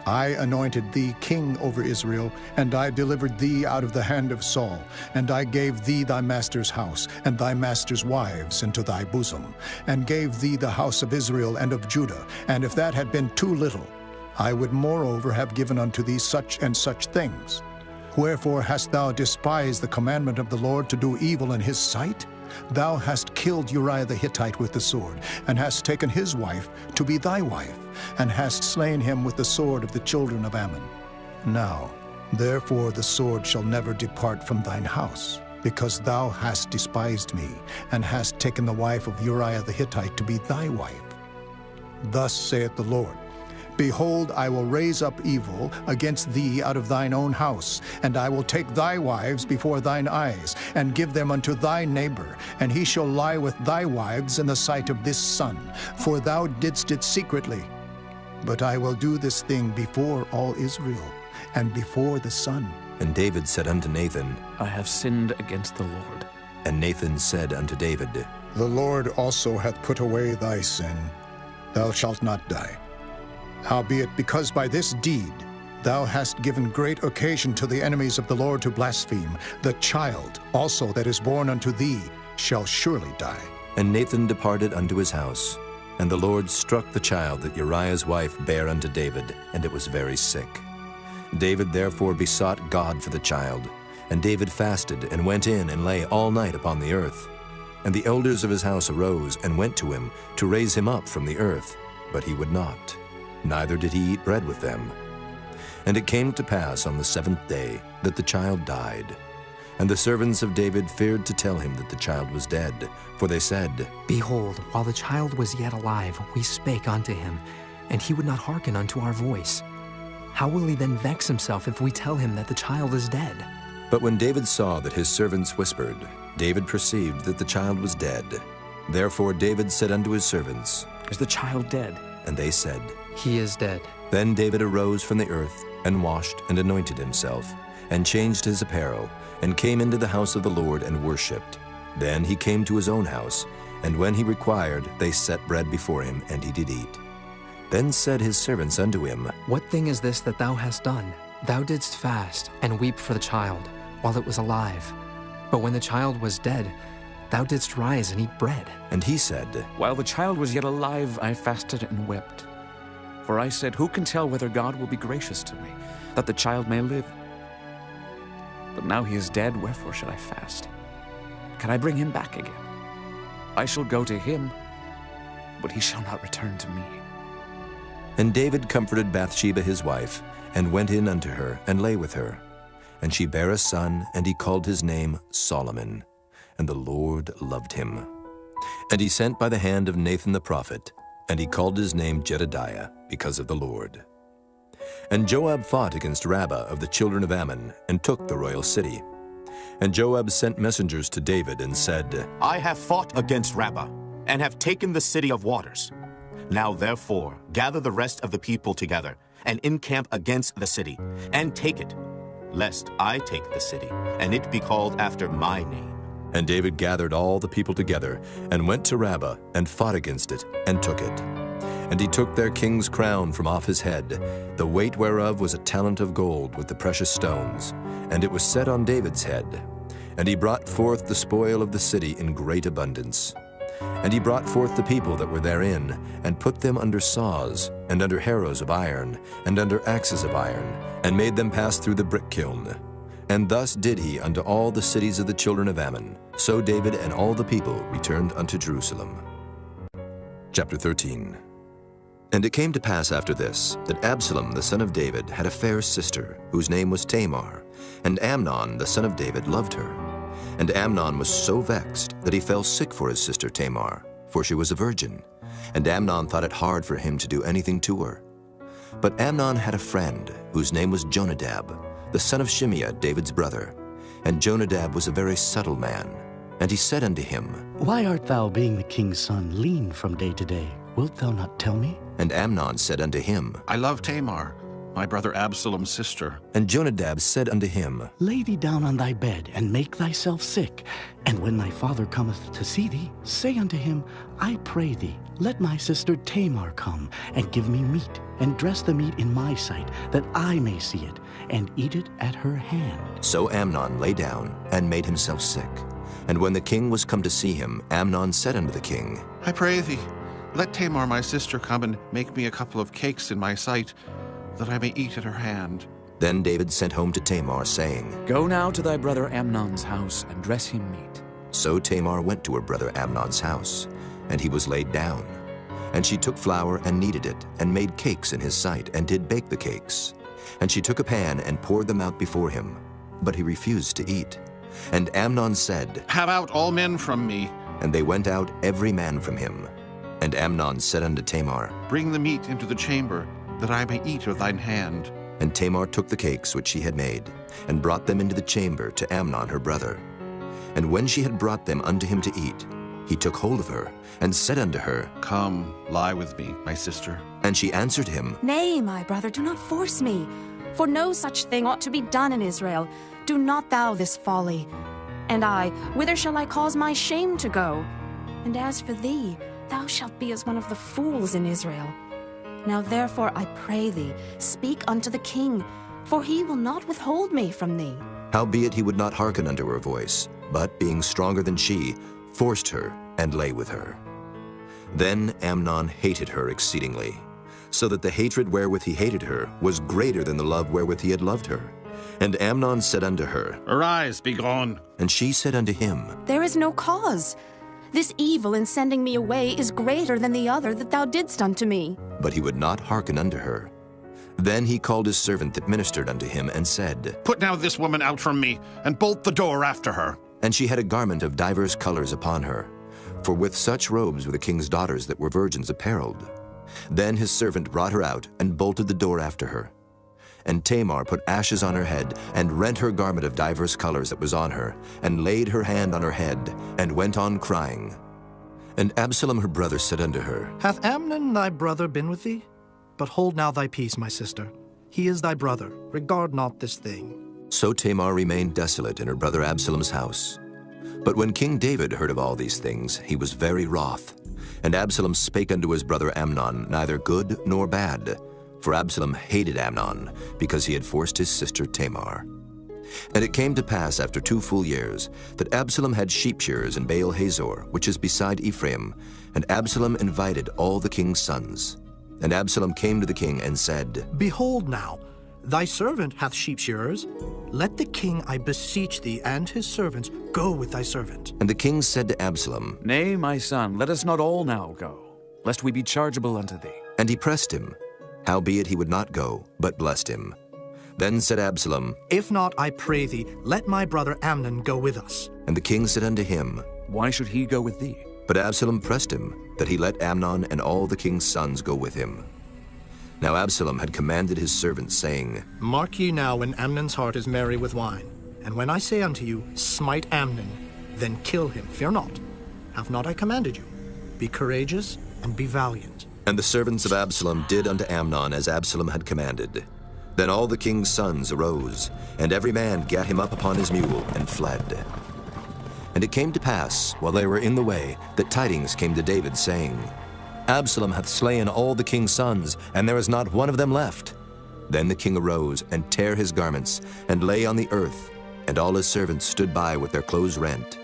I anointed thee king over Israel, and I delivered thee out of the hand of Saul, and I gave thee thy master's house, and thy master's wives into thy bosom, and gave thee the house of Israel and of Judah. And if that had been too little, I would moreover have given unto thee such and such things. Wherefore hast thou despised the commandment of the Lord to do evil in his sight? Thou hast killed Uriah the Hittite with the sword, and hast taken his wife to be thy wife, and hast slain him with the sword of the children of Ammon. Now, therefore the sword shall never depart from thine house, because thou hast despised me, and hast taken the wife of Uriah the Hittite to be thy wife. Thus saith the Lord, Behold, I will raise up evil against thee out of thine own house, and I will take thy wives before thine eyes, and give them unto thy neighbor, and he shall lie with thy wives in the sight of this sun, for thou didst it secretly. But I will do this thing before all Israel, and before the sun. And David said unto Nathan, I have sinned against the Lord. And Nathan said unto David, The Lord also hath put away thy sin. Thou shalt not die. Howbeit, because by this deed thou hast given great occasion to the enemies of the Lord to blaspheme, the child also that is born unto thee shall surely die. And Nathan departed unto his house. And the Lord struck the child that Uriah's wife bare unto David, and it was very sick. David therefore besought God for the child. And David fasted, and went in, and lay all night upon the earth. And the elders of his house arose, and went to him, to raise him up from the earth. But he would not, neither did he eat bread with them. And it came to pass on the 7th day that the child died. And the servants of David feared to tell him that the child was dead, for they said, Behold, while the child was yet alive, we spake unto him, and he would not hearken unto our voice. How will he then vex himself if we tell him that the child is dead? But when David saw that his servants whispered, David perceived that the child was dead. Therefore David said unto his servants, Is the child dead? And they said, He is dead. Then David arose from the earth, and washed and anointed himself, and changed his apparel, and came into the house of the Lord and worshipped. Then he came to his own house, and when he required, they set bread before him, and he did eat. Then said his servants unto him, What thing is this that thou hast done? Thou didst fast, and weep for the child, while it was alive. But when the child was dead, thou didst rise and eat bread. And he said, While the child was yet alive, I fasted and wept. For I said, Who can tell whether God will be gracious to me, that the child may live? But now he is dead, wherefore should I fast? Can I bring him back again? I shall go to him, but he shall not return to me. And David comforted Bathsheba his wife, and went in unto her, and lay with her. And she bare a son, and he called his name Solomon. And the Lord loved him. And he sent by the hand of Nathan the prophet, and he called his name Jedediah, because of the Lord. And Joab fought against Rabbah of the children of Ammon, and took the royal city. And Joab sent messengers to David, and said, I have fought against Rabbah, and have taken the city of waters. Now therefore gather the rest of the people together, and encamp against the city, and take it, lest I take the city, and it be called after my name. And David gathered all the people together, and went to Rabbah, and fought against it, and took it. And he took their king's crown from off his head, the weight whereof was a talent of gold with the precious stones, and it was set on David's head. And he brought forth the spoil of the city in great abundance. And he brought forth the people that were therein, and put them under saws, and under harrows of iron, and under axes of iron, and made them pass through the brick kiln. And thus did he unto all the cities of the children of Ammon. So David and all the people returned unto Jerusalem. Chapter 13. And it came to pass after this, that Absalom the son of David had a fair sister, whose name was Tamar, and Amnon the son of David loved her. And Amnon was so vexed that he fell sick for his sister Tamar, for she was a virgin. And Amnon thought it hard for him to do anything to her. But Amnon had a friend, whose name was Jonadab, the son of Shimeah, David's brother. And Jonadab was a very subtle man. And he said unto him, Why art thou, being the king's son, lean from day to day? Wilt thou not tell me? And Amnon said unto him, I love Tamar, my brother Absalom's sister. And Jonadab said unto him, Lay thee down on thy bed, and make thyself sick. And when thy father cometh to see thee, say unto him, I pray thee, let my sister Tamar come, and give me meat, and dress the meat in my sight, that I may see it, and eat it at her hand. So Amnon lay down, and made himself sick. And when the king was come to see him, Amnon said unto the king, I pray thee, let Tamar my sister come and make me a couple of cakes in my sight, that I may eat at her hand. Then David sent home to Tamar, saying, Go now to thy brother Amnon's house, and dress him meat. So Tamar went to her brother Amnon's house, and he was laid down. And she took flour and kneaded it, and made cakes in his sight, and did bake the cakes. And she took a pan and poured them out before him, but he refused to eat. And Amnon said, Have out all men from me. And they went out every man from him. And Amnon said unto Tamar, Bring the meat into the chamber, that I may eat of thine hand. And Tamar took the cakes which she had made, and brought them into the chamber to Amnon her brother. And when she had brought them unto him to eat, he took hold of her, and said unto her, Come, lie with me, my sister. And she answered him, Nay, my brother, do not force me, for no such thing ought to be done in Israel. Do not thou this folly. And I, whither shall I cause my shame to go? And as for thee, thou shalt be as one of the fools in Israel. Now therefore I pray thee, speak unto the king, for he will not withhold me from thee. Howbeit he would not hearken unto her voice, but being stronger than she, forced her, and lay with her. Then Amnon hated her exceedingly, so that the hatred wherewith he hated her was greater than the love wherewith he had loved her. And Amnon said unto her, Arise, be gone. And she said unto him, There is no cause. This evil in sending me away is greater than the other that thou didst unto me. But he would not hearken unto her. Then he called his servant that ministered unto him, and said, Put now this woman out from me, and bolt the door after her. And she had a garment of divers colors upon her, for with such robes were the king's daughters that were virgins apparelled. Then his servant brought her out, and bolted the door after her. And Tamar put ashes on her head, and rent her garment of divers colors that was on her, and laid her hand on her head, and went on crying. And Absalom her brother said unto her, Hath Amnon thy brother been with thee? But hold now thy peace, my sister. He is thy brother. Regard not this thing. So Tamar remained desolate in her brother Absalom's house. But when King David heard of all these things, he was very wroth. And Absalom spake unto his brother Amnon neither good nor bad, for Absalom hated Amnon, because he had forced his sister Tamar. And it came to pass after 2 full years, that Absalom had sheep shearers in Baal Hazor, which is beside Ephraim, and Absalom invited all the king's sons. And Absalom came to the king and said, Behold now, thy servant hath sheep shearers. Let the king, I beseech thee, and his servants go with thy servant. And the king said to Absalom, Nay, my son, let us not all now go, lest we be chargeable unto thee. And he pressed him. Howbeit he would not go, but blessed him. Then said Absalom, If not, I pray thee, let my brother Amnon go with us. And the king said unto him, Why should he go with thee? But Absalom pressed him, that he let Amnon and all the king's sons go with him. Now Absalom had commanded his servants, saying, Mark ye now when Amnon's heart is merry with wine. And when I say unto you, Smite Amnon, then kill him, fear not. Have not I commanded you? Be courageous and be valiant. And the servants of Absalom did unto Amnon as Absalom had commanded. Then all the king's sons arose, and every man gat him up upon his mule, and fled. And it came to pass, while they were in the way, that tidings came to David, saying, Absalom hath slain all the king's sons, and there is not one of them left. Then the king arose, and tare his garments, and lay on the earth, and all his servants stood by with their clothes rent.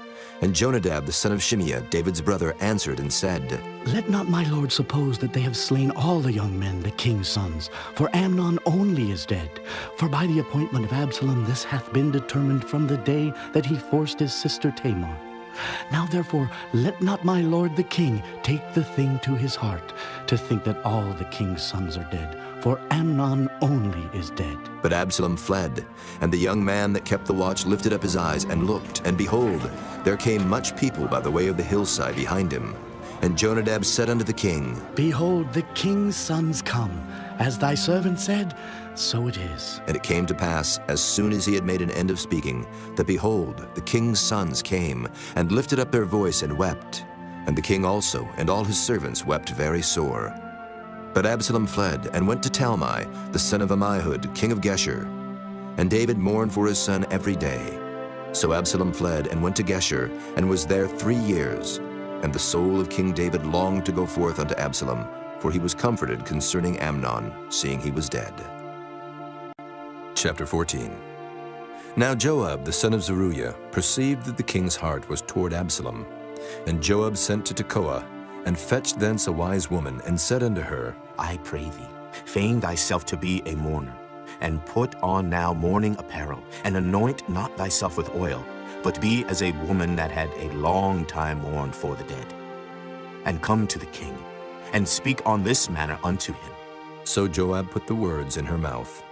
And Jonadab the son of Shimeah, David's brother, answered and said, Let not my lord suppose that they have slain all the young men, the king's sons, for Amnon only is dead. For by the appointment of Absalom this hath been determined from the day that he forced his sister Tamar. Now therefore let not my lord the king take the thing to his heart, to think that all the king's sons are dead, for Amnon only is dead. But Absalom fled, and the young man that kept the watch lifted up his eyes and looked, and behold, there came much people by the way of the hillside behind him. And Jonadab said unto the king, Behold, the king's sons come. As thy servant said, so it is. And it came to pass, as soon as he had made an end of speaking, that behold, the king's sons came, and lifted up their voice and wept. And the king also, and all his servants, wept very sore. But Absalom fled and went to Talmai, the son of Ammihud, king of Geshur. And David mourned for his son every day. So Absalom fled and went to Geshur, and was there 3 years. And the soul of King David longed to go forth unto Absalom, for he was comforted concerning Amnon, seeing he was dead. Chapter 14. Now Joab, the son of Zeruiah, perceived that the king's heart was toward Absalom. And Joab sent to Tekoa, and fetched thence a wise woman, and said unto her, I pray thee, feign thyself to be a mourner, and put on now mourning apparel, and anoint not thyself with oil, but be as a woman that had a long time mourned for the dead. And come to the king, and speak on this manner unto him. So Joab put the words in her mouth.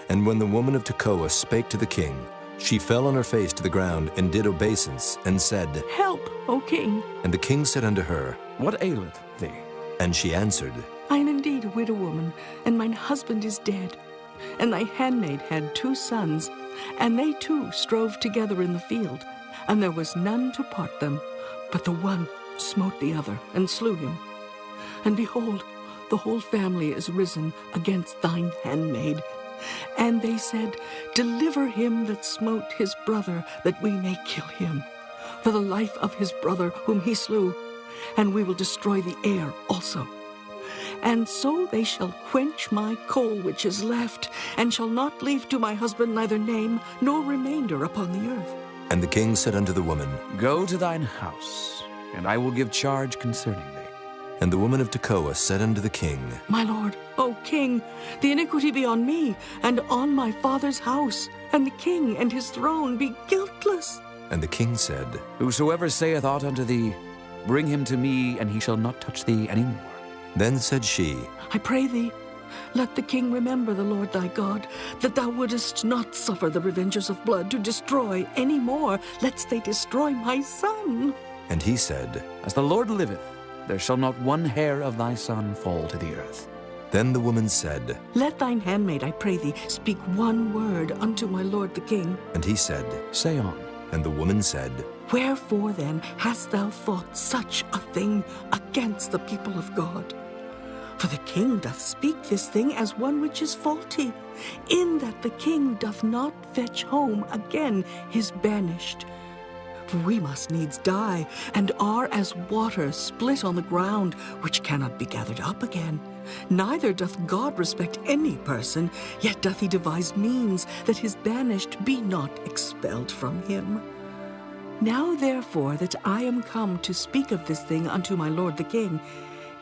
And when the woman of Tekoa spake to the king, she fell on her face to the ground, and did obeisance, and said, Help, O king. And the king said unto her, What aileth thee? And she answered, I am indeed a widow woman, and mine husband is dead. And thy handmaid had 2 sons, and they too strove together in the field, and there was none to part them, but the one smote the other, and slew him. And behold, the whole family is risen against thine handmaid. And they said, Deliver him that smote his brother, that we may kill him, for the life of his brother whom he slew, and we will destroy the heir also. And so they shall quench my coal which is left, and shall not leave to my husband neither name nor remainder upon the earth. And the king said unto the woman, Go to thine house, and I will give charge concerning thee. And the woman of Tekoa said unto the king, My lord, O king, the iniquity be on me, and on my father's house, and the king and his throne be guiltless. And the king said, Whosoever saith aught unto thee, bring him to me, and he shall not touch thee any more. Then said she, I pray thee, let the king remember the Lord thy God, that thou wouldest not suffer the revengers of blood to destroy any more, lest they destroy my son. And he said, As the Lord liveth, there shall not one hair of thy son fall to the earth. Then the woman said, Let thine handmaid, I pray thee, speak one word unto my lord the king. And he said, Say on. And the woman said, Wherefore then hast thou thought such a thing against the people of God? For the king doth speak this thing as one which is faulty, in that the king doth not fetch home again his banished. For we must needs die, and are as water split on the ground, which cannot be gathered up again. Neither doth God respect any person, yet doth he devise means that his banished be not expelled from him. Now therefore that I am come to speak of this thing unto my lord the king,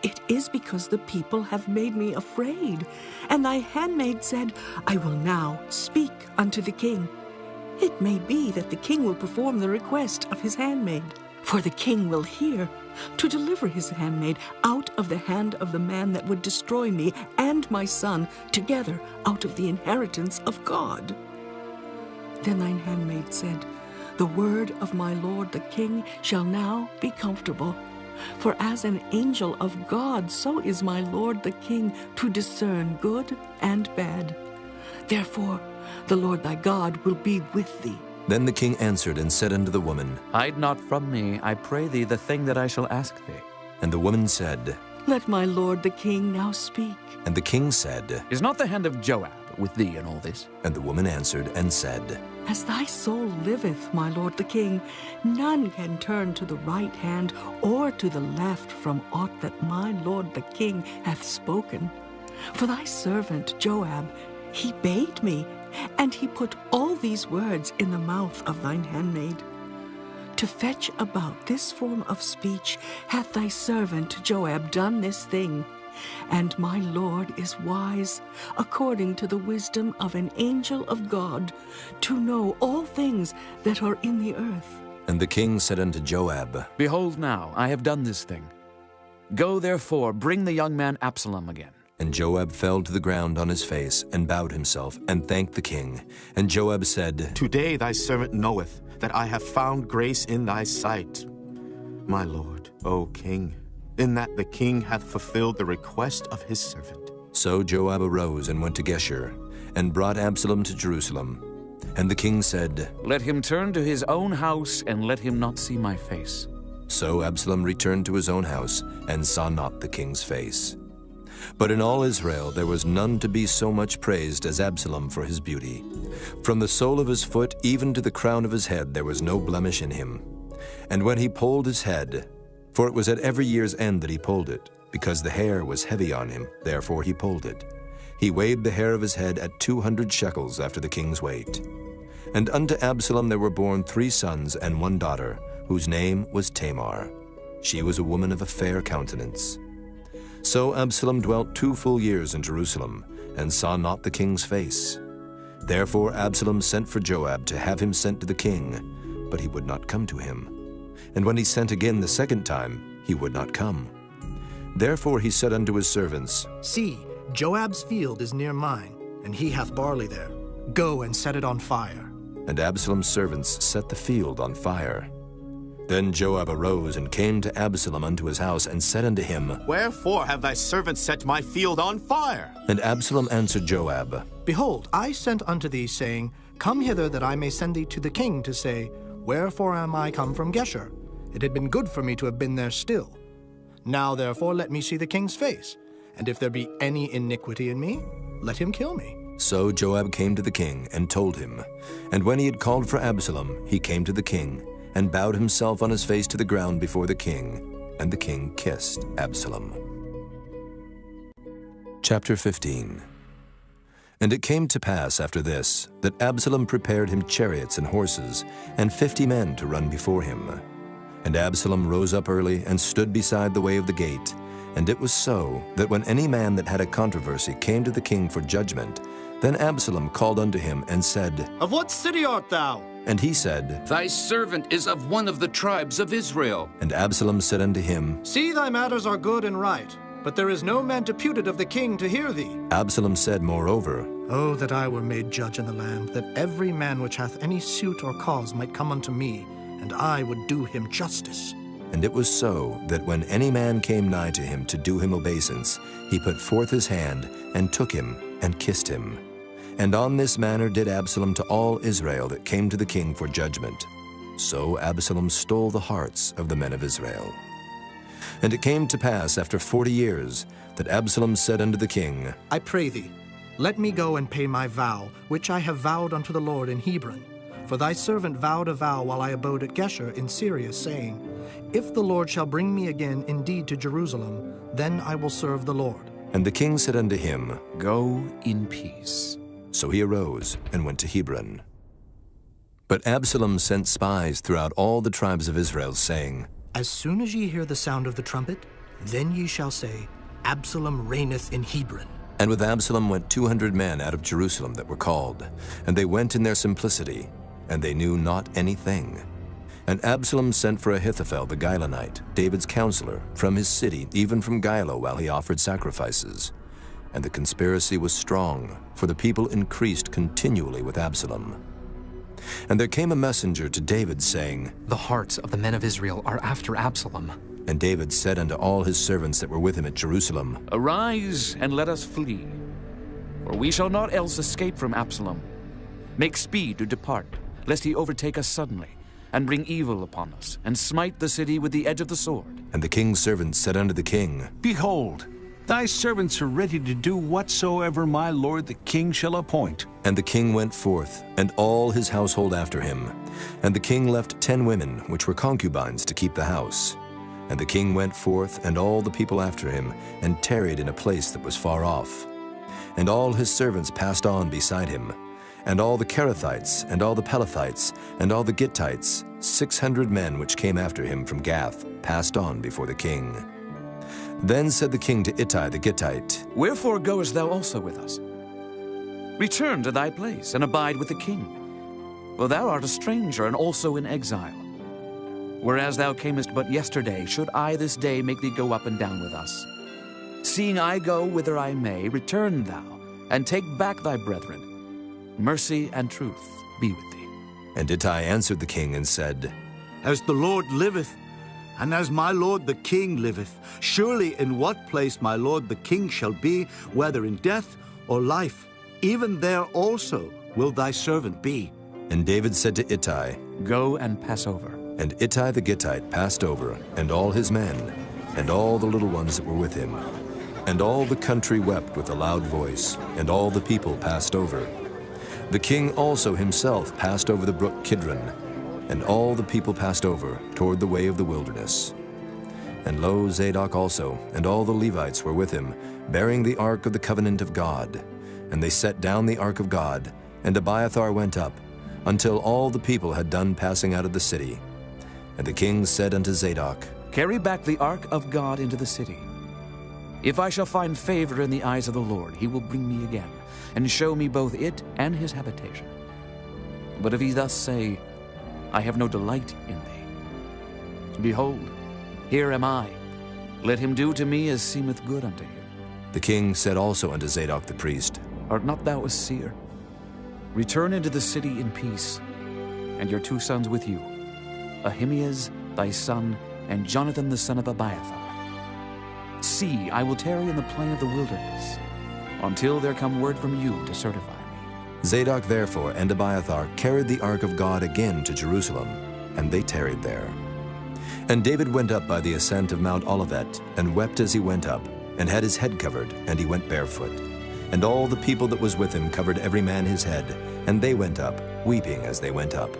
it is because the people have made me afraid. And thy handmaid said, I will now speak unto the king. It may be that the king will perform the request of his handmaid. For the king will hear, to deliver his handmaid out of the hand of the man that would destroy me and my son together out of the inheritance of God. Then thine handmaid said, The word of my lord the king shall now be comfortable. For as an angel of God, so is my lord the king to discern good and bad. Therefore, the Lord thy God will be with thee. Then the king answered and said unto the woman, Hide not from me, I pray thee, the thing that I shall ask thee. And the woman said, Let my lord the king now speak. And the king said, Is not the hand of Joab with thee in all this? And the woman answered and said, As thy soul liveth, my lord the king, none can turn to the right hand or to the left from aught that my lord the king hath spoken. For thy servant Joab, he bade me, and he put all these words in the mouth of thine handmaid. To fetch about this form of speech hath thy servant Joab done this thing, and my lord is wise, according to the wisdom of an angel of God, to know all things that are in the earth. And the king said unto Joab, Behold now, I have done this thing. Go therefore, bring the young man Absalom again. And Joab fell to the ground on his face, and bowed himself, and thanked the king. And Joab said, Today thy servant knoweth that I have found grace in thy sight, my lord, O king, in that the king hath fulfilled the request of his servant. So Joab arose and went to Geshur, and brought Absalom to Jerusalem. And the king said, Let him turn to his own house, and let him not see my face. So Absalom returned to his own house, and saw not the king's face. But in all Israel there was none to be so much praised as Absalom for his beauty. From the sole of his foot even to the crown of his head there was no blemish in him. And when he polled his head, for it was at every year's end that he polled it, because the hair was heavy on him, therefore he polled it. He weighed the hair of his head at 200 shekels after the king's weight. And unto Absalom there were born 3 sons and 1 daughter, whose name was Tamar. She was a woman of a fair countenance. So Absalom dwelt 2 full years in Jerusalem, and saw not the king's face. Therefore Absalom sent for Joab to have him sent to the king, but he would not come to him. And when he sent again the 2nd time, he would not come. Therefore he said unto his servants, See, Joab's field is near mine, and he hath barley there. Go and set it on fire. And Absalom's servants set the field on fire. Then Joab arose and came to Absalom unto his house, and said unto him, Wherefore have thy servants set my field on fire? And Absalom answered Joab, Behold, I sent unto thee, saying, Come hither, that I may send thee to the king, to say, Wherefore am I come from Geshur? It had been good for me to have been there still. Now therefore let me see the king's face, and if there be any iniquity in me, let him kill me. So Joab came to the king, and told him. And when he had called for Absalom, he came to the king, and bowed himself on his face to the ground before the king, and the king kissed Absalom. Chapter 15. And it came to pass after this, that Absalom prepared him chariots and horses, and 50 men to run before him. And Absalom rose up early, and stood beside the way of the gate. And it was so, that when any man that had a controversy came to the king for judgment, then Absalom called unto him, and said, Of what city art thou? And he said, Thy servant is of one of the tribes of Israel. And Absalom said unto him, See, thy matters are good and right, but there is no man deputed of the king to hear thee. Absalom said moreover, Oh, that I were made judge in the land, that every man which hath any suit or cause might come unto me, and I would do him justice. And it was so, that when any man came nigh to him to do him obeisance, he put forth his hand, and took him, and kissed him. And on this manner did Absalom to all Israel that came to the king for judgment. So Absalom stole the hearts of the men of Israel. And it came to pass after 40 years, that Absalom said unto the king, I pray thee, let me go and pay my vow, which I have vowed unto the Lord in Hebron. For thy servant vowed a vow while I abode at Geshur in Syria, saying, If the Lord shall bring me again indeed to Jerusalem, then I will serve the Lord. And the king said unto him, Go in peace. So he arose and went to Hebron. But Absalom sent spies throughout all the tribes of Israel, saying, As soon as ye hear the sound of the trumpet, then ye shall say, Absalom reigneth in Hebron. And with Absalom went 200 men out of Jerusalem that were called, and they went in their simplicity, and they knew not anything. And Absalom sent for Ahithophel the Gilonite, David's counselor, from his city, even from Gilo, while he offered sacrifices. And the conspiracy was strong, for the people increased continually with Absalom. And there came a messenger to David, saying, The hearts of the men of Israel are after Absalom. And David said unto all his servants that were with him at Jerusalem, Arise, and let us flee, for we shall not else escape from Absalom. Make speed to depart, lest he overtake us suddenly, and bring evil upon us, and smite the city with the edge of the sword. And the king's servants said unto the king, Behold, thy servants are ready to do whatsoever my lord the king shall appoint. And the king went forth, and all his household after him. And the king left 10 women, which were concubines, to keep the house. And the king went forth, and all the people after him, and tarried in a place that was far off. And all his servants passed on beside him. And all the Kerethites, and all the Pelethites, and all the Gittites, 600 men which came after him from Gath, passed on before the king. Then said the king to Ittai the Gittite, Wherefore goest thou also with us? Return to thy place, and abide with the king. For thou art a stranger, and also in exile. Whereas thou camest but yesterday, should I this day make thee go up and down with us? Seeing I go whither I may, return thou, and take back thy brethren. Mercy and truth be with thee. And Ittai answered the king and said, As the Lord liveth, and as my lord the king liveth, surely in what place my lord the king shall be, whether in death or life, even there also will thy servant be. And David said to Ittai, Go and pass over. And Ittai the Gittite passed over, and all his men, and all the little ones that were with him. And all the country wept with a loud voice, and all the people passed over. The king also himself passed over the brook Kidron, and all the people passed over toward the way of the wilderness. And lo, Zadok also, and all the Levites were with him, bearing the ark of the covenant of God. And they set down the ark of God, and Abiathar went up, until all the people had done passing out of the city. And the king said unto Zadok, Carry back the ark of God into the city. If I shall find favor in the eyes of the Lord, he will bring me again, and show me both it and his habitation. But if he thus say, I have no delight in thee, behold, here am I. Let him do to me as seemeth good unto him. The king said also unto Zadok the priest, Art not thou a seer? Return into the city in peace, and your 2 sons with you, Ahimaaz thy son, and Jonathan the son of Abiathar. See, I will tarry in the plain of the wilderness, until there come word from you to certify me. Zadok therefore and Abiathar carried the ark of God again to Jerusalem, and they tarried there. And David went up by the ascent of Mount Olivet, and wept as he went up, and had his head covered, and he went barefoot. And all the people that was with him covered every man his head, and they went up, weeping as they went up.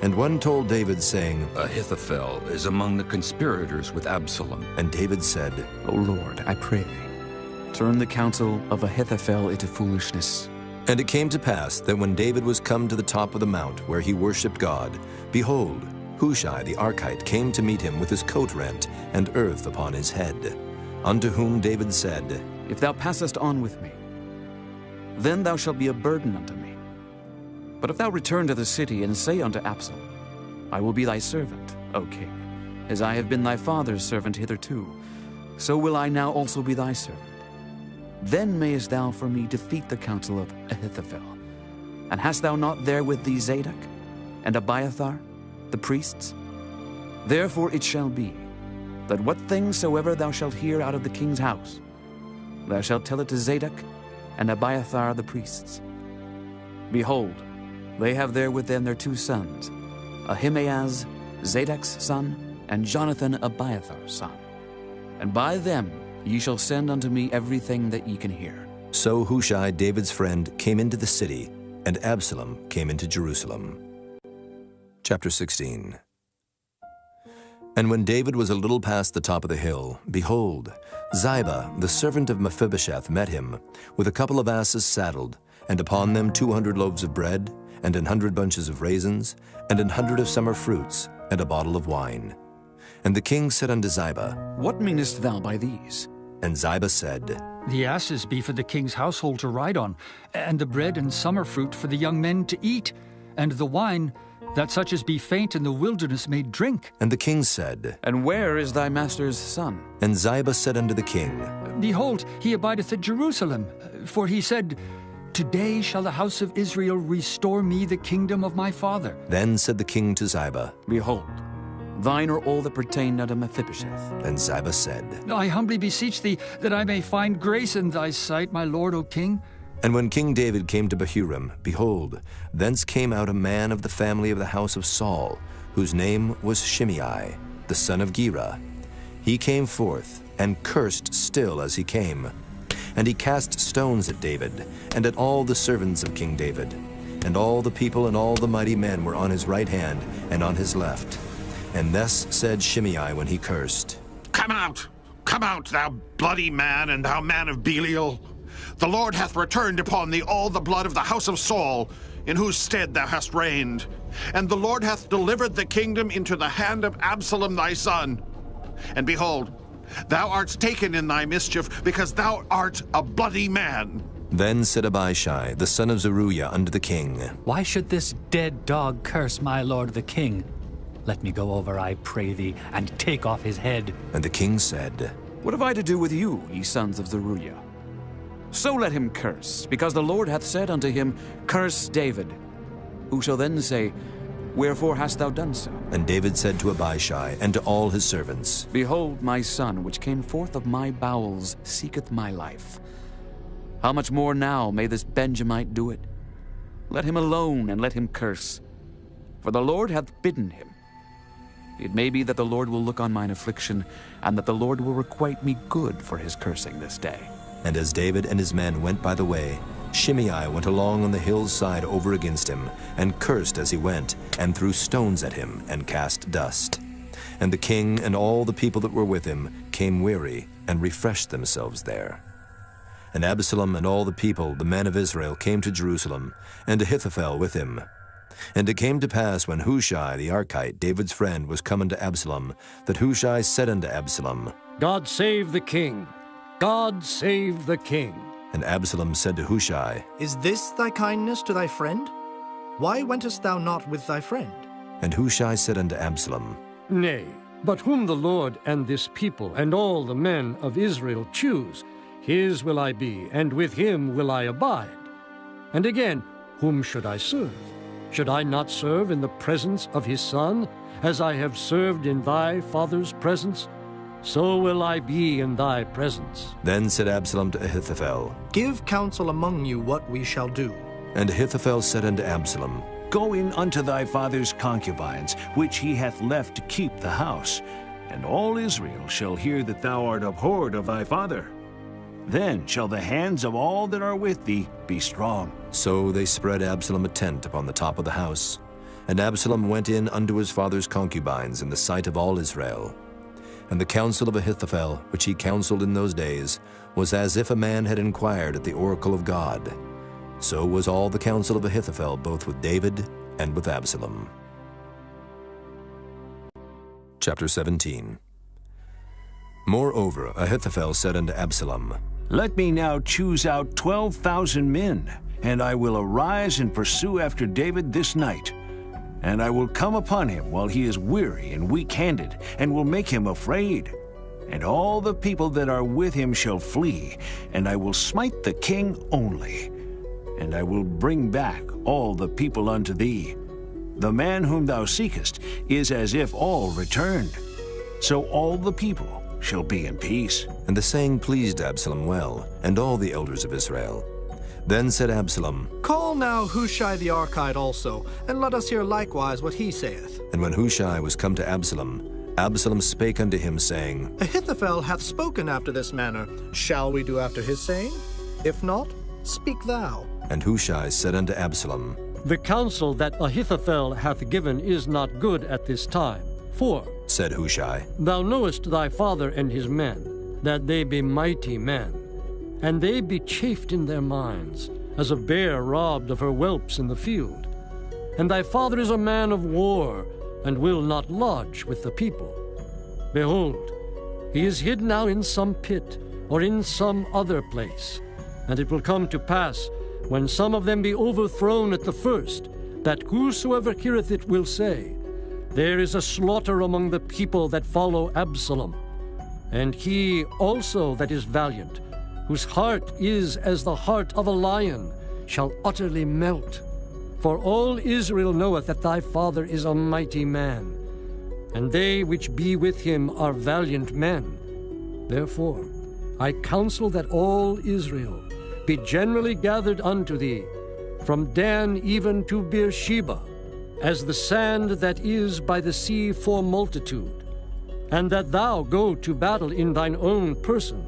And one told David, saying, Ahithophel is among the conspirators with Absalom. And David said, O Lord, I pray thee, turn the counsel of Ahithophel into foolishness. And it came to pass that when David was come to the top of the mount where he worshipped God, behold, Hushai the Archite came to meet him with his coat rent and earth upon his head. Unto whom David said, If thou passest on with me, then thou shalt be a burden unto me. But if thou return to the city and say unto Absalom, I will be thy servant, O king, as I have been thy father's servant hitherto, so will I now also be thy servant. Then mayest thou for me defeat the counsel of Ahithophel. And hast thou not there with thee Zadok and Abiathar, the priests? Therefore it shall be, that what things soever thou shalt hear out of the king's house, thou shalt tell it to Zadok and Abiathar the priests. Behold, they have there with them their 2 sons, Ahimaaz, Zadok's son, and Jonathan, Abiathar's son. And by them ye shall send unto me everything that ye can hear. So Hushai, David's friend, came into the city, and Absalom came into Jerusalem. Chapter 16. And when David was a little past the top of the hill, behold, Ziba, the servant of Mephibosheth, met him, with a couple of asses saddled, and upon them 200 loaves of bread, and 100 bunches of raisins, and 100 of summer fruits, and a bottle of wine. And the king said unto Ziba, What meanest thou by these? And Ziba said, The asses be for the king's household to ride on, and the bread and summer fruit for the young men to eat, and the wine, that such as be faint in the wilderness may drink. And the king said, And where is thy master's son? And Ziba said unto the king, Behold, he abideth at Jerusalem, for he said, Today shall the house of Israel restore me the kingdom of my father. Then said the king to Ziba, Behold, thine are all that pertain unto Mephibosheth. And Ziba said, I humbly beseech thee that I may find grace in thy sight, my lord, O king. And when King David came to Bahurim, behold, thence came out a man of the family of the house of Saul, whose name was Shimei, the son of Gera. He came forth, and cursed still as he came. And he cast stones at David, and at all the servants of King David. And all the people and all the mighty men were on his right hand and on his left. And thus said Shimei when he cursed, Come out, thou bloody man, and thou man of Belial. The Lord hath returned upon thee all the blood of the house of Saul, in whose stead thou hast reigned. And the Lord hath delivered the kingdom into the hand of Absalom thy son. And behold, thou art taken in thy mischief, because thou art a bloody man. Then said Abishai, the son of Zeruiah, unto the king, Why should this dead dog curse my lord the king? Let me go over, I pray thee, and take off his head. And the king said, What have I to do with you, ye sons of Zeruiah? So let him curse, because the Lord hath said unto him, Curse David. Who shall then say, Wherefore hast thou done so? And David said to Abishai and to all his servants, Behold, my son, which came forth of my bowels, seeketh my life. How much more now may this Benjamite do it? Let him alone, and let him curse. For the Lord hath bidden him. It may be that the Lord will look on mine affliction, and that the Lord will requite me good for his cursing this day. And as David and his men went by the way, Shimei went along on the hill's side over against him, and cursed as he went, and threw stones at him, and cast dust. And the king and all the people that were with him came weary, and refreshed themselves there. And Absalom and all the people, the men of Israel, came to Jerusalem, and Ahithophel with him. And it came to pass, when Hushai the Archite, David's friend, was come unto Absalom, that Hushai said unto Absalom, God save the king! God save the king! And Absalom said to Hushai, Is this thy kindness to thy friend? Why wentest thou not with thy friend? And Hushai said unto Absalom, Nay, but whom the Lord and this people and all the men of Israel choose, his will I be, and with him will I abide. And again, whom should I serve? Should I not serve in the presence of his son, as I have served in thy father's presence? So will I be in thy presence. Then said Absalom to Ahithophel, Give counsel among you what we shall do. And Ahithophel said unto Absalom, Go in unto thy father's concubines, which he hath left to keep the house, and all Israel shall hear that thou art abhorred of thy father. Then shall the hands of all that are with thee be strong. So they spread Absalom a tent upon the top of the house. And Absalom went in unto his father's concubines in the sight of all Israel. And the counsel of Ahithophel, which he counseled in those days, was as if a man had inquired at the oracle of God. So was all the counsel of Ahithophel, both with David and with Absalom. Chapter 17. Moreover, Ahithophel said unto Absalom, Let me now choose out 12,000 men, and I will arise and pursue after David this night. And I will come upon him while he is weary and weak-handed, and will make him afraid. And all the people that are with him shall flee, and I will smite the king only. And I will bring back all the people unto thee. The man whom thou seekest is as if all returned. So all the people shall be in peace. And the saying pleased Absalom well, and all the elders of Israel. Then said Absalom, Call now Hushai the Archite also, and let us hear likewise what he saith. And when Hushai was come to Absalom, Absalom spake unto him, saying, Ahithophel hath spoken after this manner. Shall we do after his saying? If not, speak thou. And Hushai said unto Absalom, The counsel that Ahithophel hath given is not good at this time. For, said Hushai, Thou knowest thy father and his men, that they be mighty men, and they be chafed in their minds, as a bear robbed of her whelps in the field. And thy father is a man of war, and will not lodge with the people. Behold, he is hid now in some pit, or in some other place. And it will come to pass, when some of them be overthrown at the first, that whosoever heareth it will say, There is a slaughter among the people that follow Absalom. And he also that is valiant, whose heart is as the heart of a lion, shall utterly melt. For all Israel knoweth that thy father is a mighty man, and they which be with him are valiant men. Therefore I counsel that all Israel be generally gathered unto thee, from Dan even to Beersheba, as the sand that is by the sea for multitude, and that thou go to battle in thine own person.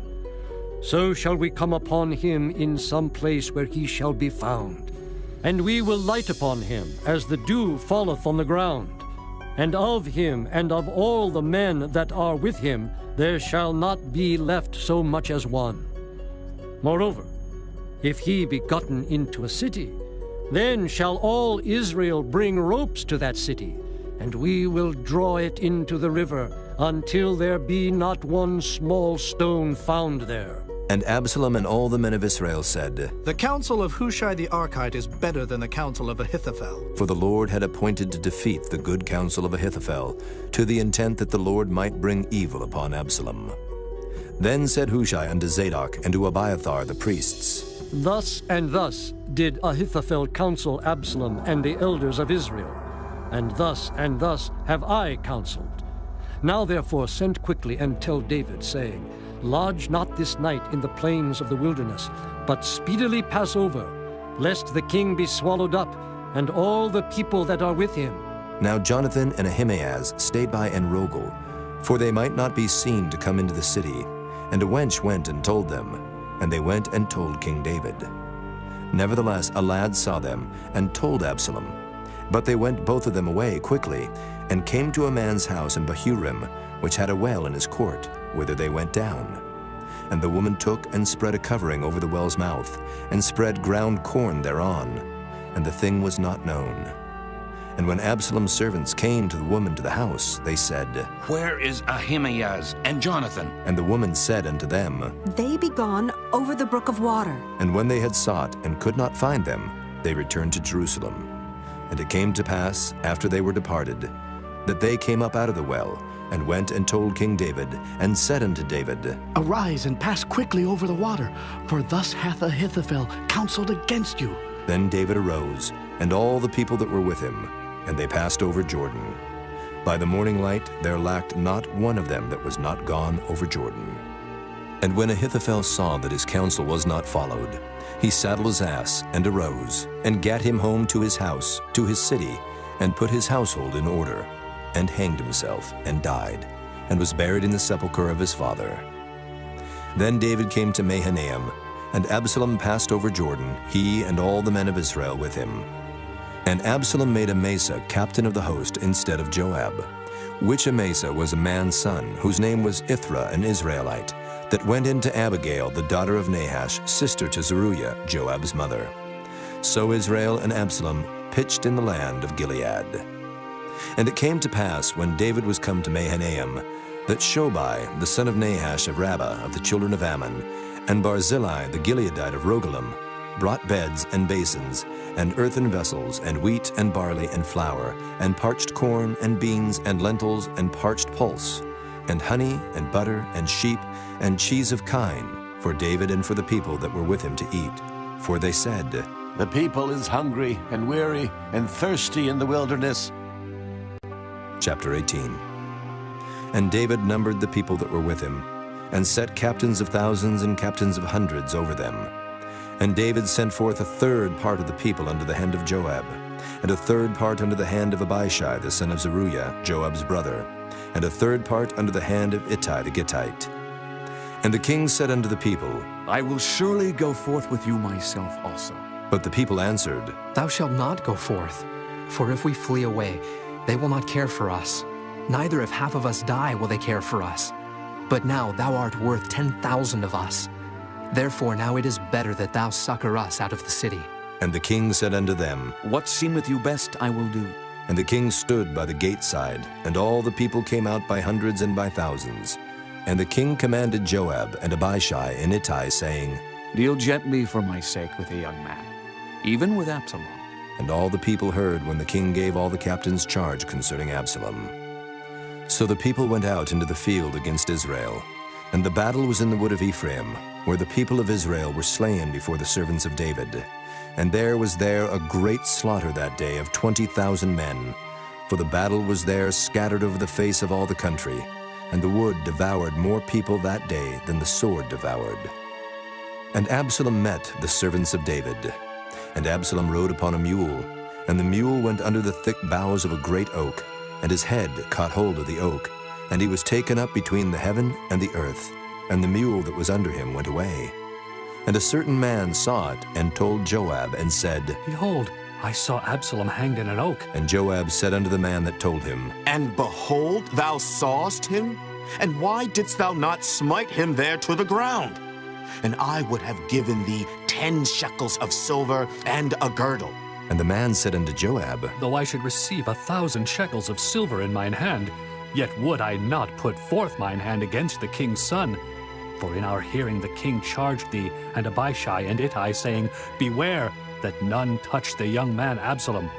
So shall we come upon him in some place where he shall be found. And we will light upon him as the dew falleth on the ground. And of him and of all the men that are with him there shall not be left so much as one. Moreover, if he be gotten into a city, then shall all Israel bring ropes to that city, and we will draw it into the river until there be not one small stone found there. And Absalom and all the men of Israel said, The counsel of Hushai the Archite is better than the counsel of Ahithophel. For the Lord had appointed to defeat the good counsel of Ahithophel, to the intent that the Lord might bring evil upon Absalom. Then said Hushai unto Zadok and to Abiathar the priests, Thus and thus did Ahithophel counsel Absalom and the elders of Israel, and thus have I counseled. Now therefore send quickly and tell David, saying, Lodge not this night in the plains of the wilderness, but speedily pass over, lest the king be swallowed up, and all the people that are with him. Now Jonathan and Ahimaaz stayed by Enrogel, for they might not be seen to come into the city. And a wench went and told them, and they went and told King David. Nevertheless, a lad saw them and told Absalom. But they went both of them away quickly, and came to a man's house in Bahurim, which had a well in his court, whither they went down. And the woman took and spread a covering over the well's mouth, and spread ground corn thereon, and the thing was not known. And when Absalom's servants came to the woman to the house, they said, Where is Ahimaaz and Jonathan? And the woman said unto them, They be gone over the brook of water. And when they had sought and could not find them, they returned to Jerusalem. And it came to pass, after they were departed, that they came up out of the well, and went and told King David, and said unto David, Arise and pass quickly over the water, for thus hath Ahithophel counseled against you. Then David arose, and all the people that were with him, and they passed over Jordan. By the morning light there lacked not one of them that was not gone over Jordan. And when Ahithophel saw that his counsel was not followed, he saddled his ass, and arose, and gat him home to his house, to his city, and put his household in order, and hanged himself, and died, and was buried in the sepulchre of his father. Then David came to Mahanaim, and Absalom passed over Jordan, he and all the men of Israel with him. And Absalom made Amasa captain of the host instead of Joab, which Amasa was a man's son, whose name was Ithra, an Israelite, that went in to Abigail, the daughter of Nahash, sister to Zeruiah, Joab's mother. So Israel and Absalom pitched in the land of Gilead. And it came to pass, when David was come to Mahanaim, that Shobai, the son of Nahash of Rabbah of the children of Ammon, and Barzillai the Gileadite of Rogelim, brought beds and basins, and earthen vessels, and wheat and barley and flour, and parched corn and beans and lentils and parched pulse, and honey and butter and sheep and cheese of kine, for David and for the people that were with him to eat. For they said, The people is hungry and weary and thirsty in the wilderness. Chapter 18. And David numbered the people that were with him, and set captains of thousands and captains of hundreds over them. And David sent forth a third part of the people under the hand of Joab, and a third part under the hand of Abishai the son of Zeruiah, Joab's brother, and a third part under the hand of Ittai the Gittite. And the king said unto the people, I will surely go forth with you myself also. But the people answered, Thou shalt not go forth, for if we flee away, they will not care for us. Neither if half of us die will they care for us. But now thou art worth 10,000 of us. Therefore now it is better that thou succor us out of the city. And the king said unto them, What seemeth you best I will do. And the king stood by the gate side, and all the people came out by hundreds and by thousands. And the king commanded Joab and Abishai and Ittai, saying, Deal gently for my sake with the young man, even with Absalom. And all the people heard when the king gave all the captains charge concerning Absalom. So the people went out into the field against Israel. And the battle was in the wood of Ephraim, where the people of Israel were slain before the servants of David. And there was a great slaughter that day of 20,000 men. For the battle was there scattered over the face of all the country, and the wood devoured more people that day than the sword devoured. And Absalom met the servants of David. And Absalom rode upon a mule, and the mule went under the thick boughs of a great oak, and his head caught hold of the oak, and he was taken up between the heaven and the earth, and the mule that was under him went away. And a certain man saw it, and told Joab, and said, Behold, I saw Absalom hanged in an oak. And Joab said unto the man that told him, And behold, thou sawest him? And why didst thou not smite him there to the ground? And I would have given thee 10 shekels of silver and a girdle. And the man said unto Joab, Though I should receive 1,000 shekels of silver in mine hand, yet would I not put forth mine hand against the king's son. For in our hearing the king charged thee, and Abishai and Ittai, saying, Beware that none touch the young man Absalom.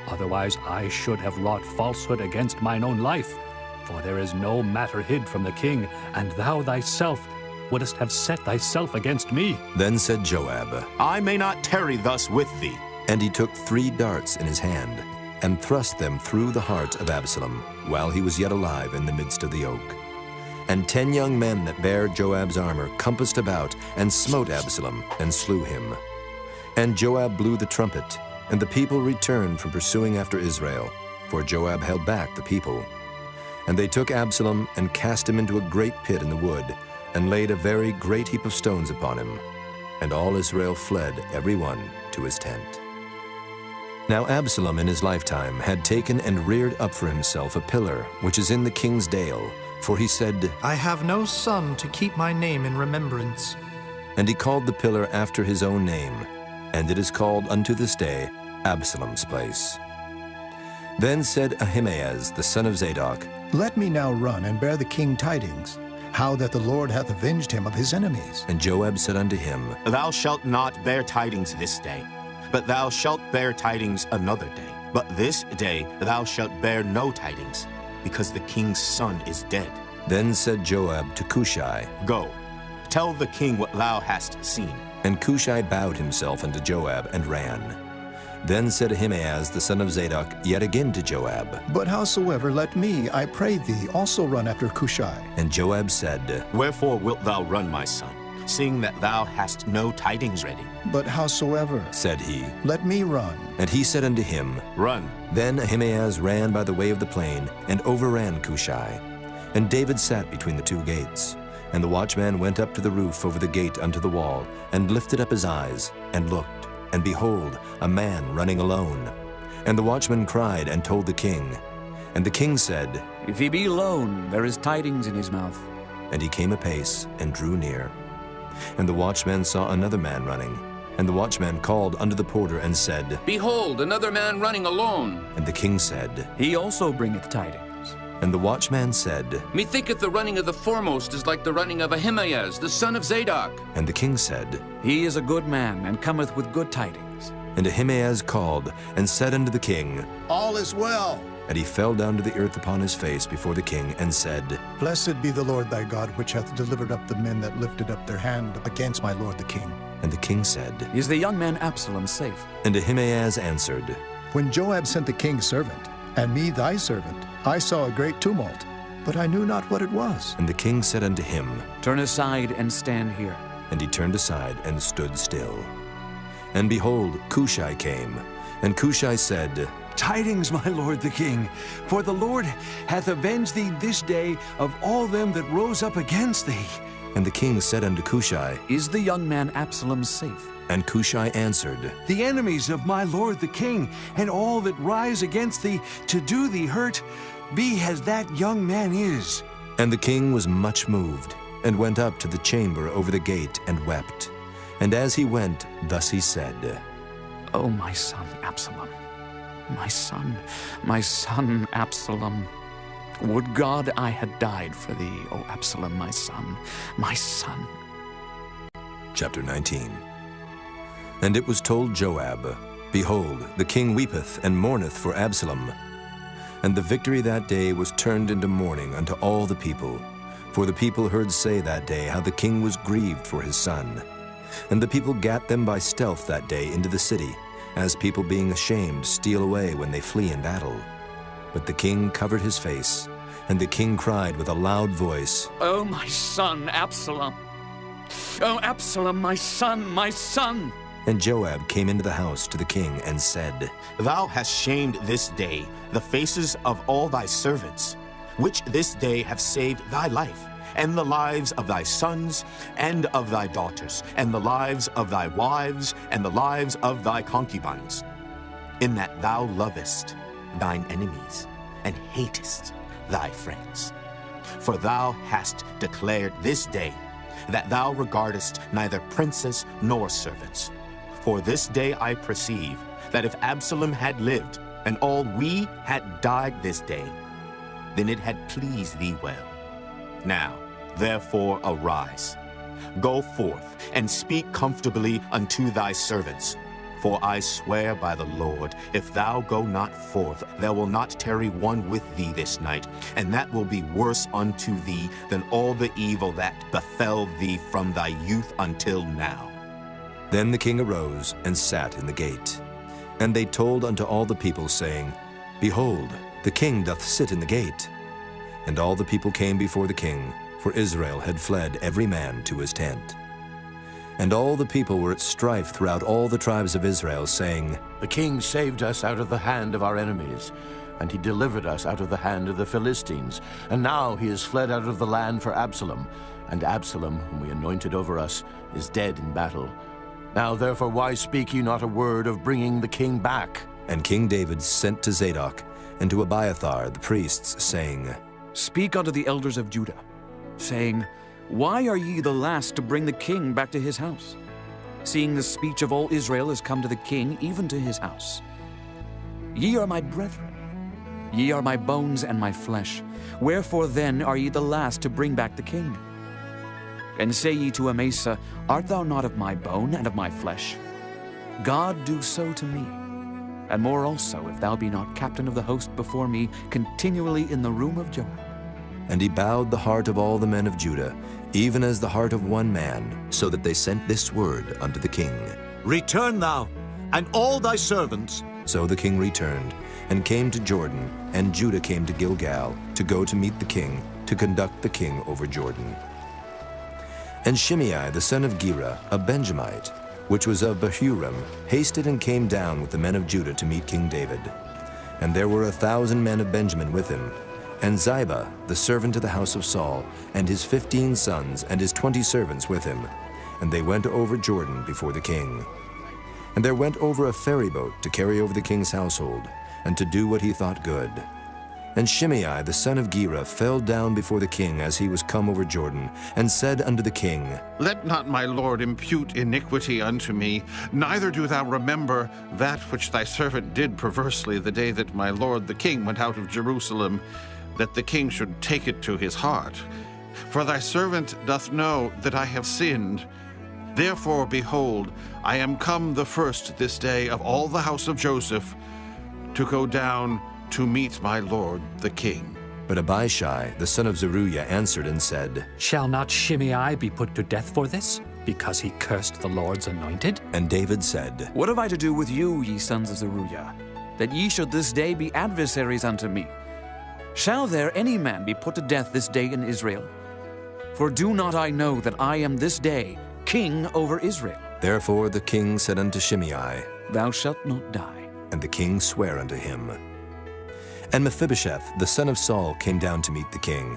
Otherwise I should have wrought falsehood against mine own life. For there is no matter hid from the king, and thou thyself wouldest have set thyself against me. Then said Joab, I may not tarry thus with thee. And he took 3 darts in his hand, and thrust them through the heart of Absalom, while he was yet alive in the midst of the oak. And 10 young men that bare Joab's armor compassed about, and smote Absalom, and slew him. And Joab blew the trumpet, and the people returned from pursuing after Israel. for Joab held back the people. And they took Absalom and cast him into a great pit in the wood, and laid a very great heap of stones upon him. And all Israel fled, every one to his tent. Now Absalom in his lifetime had taken and reared up for himself a pillar, which is in the king's dale, for he said, I have no son to keep my name in remembrance. And he called the pillar after his own name, and it is called unto this day Absalom's place. Then said Ahimaaz the son of Zadok, Let me now run and bear the king tidings, how that the Lord hath avenged him of his enemies. And Joab said unto him, Thou shalt not bear tidings this day, but thou shalt bear tidings another day. But this day thou shalt bear no tidings, because the king's son is dead. Then said Joab to Cushai, Go, tell the king what thou hast seen. And Cushai bowed himself unto Joab and ran. Then said Ahimaaz the son of Zadok yet again to Joab, But howsoever, let me, I pray thee, also run after Cushai. And Joab said, Wherefore wilt thou run, my son, seeing that thou hast no tidings ready? But howsoever, said he, let me run. And he said unto him, Run. Then Ahimaaz ran by the way of the plain, and overran Cushai. And David sat between the two gates. And the watchman went up to the roof over the gate unto the wall, and lifted up his eyes, and looked. And behold, a man running alone. And the watchman cried and told the king. And the king said, If he be alone, there is tidings in his mouth. And he came apace and drew near. And the watchman saw another man running. And the watchman called unto the porter and said, Behold, another man running alone. And the king said, He also bringeth tidings. And the watchman said, Methinketh the running of the foremost is like the running of Ahimaaz, the son of Zadok. And the king said, He is a good man, and cometh with good tidings. And Ahimaaz called, and said unto the king, All is well. And he fell down to the earth upon his face before the king, and said, Blessed be the Lord thy God, which hath delivered up the men that lifted up their hand against my lord the king. And the king said, Is the young man Absalom safe? And Ahimaaz answered, When Joab sent the king's servant, and me thy servant, I saw a great tumult, but I knew not what it was. And the king said unto him, Turn aside and stand here. And he turned aside and stood still. And behold, Cushai came. And Cushai said, Tidings, my lord the king, for the Lord hath avenged thee this day of all them that rose up against thee. And the king said unto Cushai, Is the young man Absalom safe? And Cushai answered, The enemies of my lord the king, and all that rise against thee to do thee hurt, be as that young man is. And the king was much moved, and went up to the chamber over the gate, and wept. And as he went, thus he said, O my son Absalom, my son Absalom. Would God I had died for thee, O Absalom, my son, my son. Chapter 19. And it was told Joab, Behold, the king weepeth and mourneth for Absalom. And the victory that day was turned into mourning unto all the people. For the people heard say that day how the king was grieved for his son. And the people gat them by stealth that day into the city, as people being ashamed steal away when they flee in battle. But the king covered his face, and the king cried with a loud voice, O my son Absalom! O Absalom, my son, my son! And Joab came into the house to the king and said, Thou hast shamed this day the faces of all thy servants, which this day have saved thy life, and the lives of thy sons, and of thy daughters, and the lives of thy wives, and the lives of thy concubines, in that thou lovest thine enemies, and hatest thy friends. For thou hast declared this day that thou regardest neither princes nor servants. For this day I perceive that if Absalom had lived, and all we had died this day, then it had pleased thee well. Now, therefore, arise, go forth, and speak comfortably unto thy servants. For I swear by the Lord, if thou go not forth, there will not tarry one with thee this night, and that will be worse unto thee than all the evil that befell thee from thy youth until now. Then the king arose and sat in the gate. And they told unto all the people, saying, Behold, the king doth sit in the gate. And all the people came before the king, for Israel had fled every man to his tent. And all the people were at strife throughout all the tribes of Israel, saying, The king saved us out of the hand of our enemies. and he delivered us out of the hand of the Philistines. And now he is fled out of the land for Absalom, and Absalom, whom we anointed over us, is dead in battle. Now therefore why speak ye not a word of bringing the king back? And King David sent to Zadok and to Abiathar the priests, saying, Speak unto the elders of Judah, saying, Why are ye the last to bring the king back to his house, seeing the speech of all Israel is come to the king, even to his house? Ye are my brethren, ye are my bones and my flesh. Wherefore then are ye the last to bring back the king? And say ye to Amasa, Art thou not of my bone and of my flesh? God do so to me, and more also, if thou be not captain of the host before me, continually in the room of Joab. And he bowed the heart of all the men of Judah, even as the heart of one man, so that they sent this word unto the king. Return thou, and all thy servants. So the king returned, and came to Jordan, and Judah came to Gilgal, to go to meet the king, to conduct the king over Jordan. And Shimei the son of Gera, a Benjamite, which was of Bahurim, hasted and came down with the men of Judah to meet King David. And there were 1,000 men of Benjamin with him, and Ziba, the servant of the house of Saul, and his 15 sons, and his 20 servants with him. And they went over Jordan before the king. And there went over a ferry boat to carry over the king's household, and to do what he thought good. And Shimei the son of Gera fell down before the king as he was come over Jordan, and said unto the king, Let not my lord impute iniquity unto me, neither do thou remember that which thy servant did perversely the day that my lord the king went out of Jerusalem, that the king should take it to his heart. For thy servant doth know that I have sinned. Therefore, behold, I am come the first this day of all the house of Joseph to go down to meet my lord the king. But Abishai the son of Zeruiah answered and said, Shall not Shimei be put to death for this, because he cursed the Lord's anointed? And David said, What have I to do with you, ye sons of Zeruiah, that ye should this day be adversaries unto me? Shall there any man be put to death this day in Israel? For do not I know that I am this day king over Israel? Therefore the king said unto Shimei, Thou shalt not die. And the king sware unto him. And Mephibosheth the son of Saul came down to meet the king,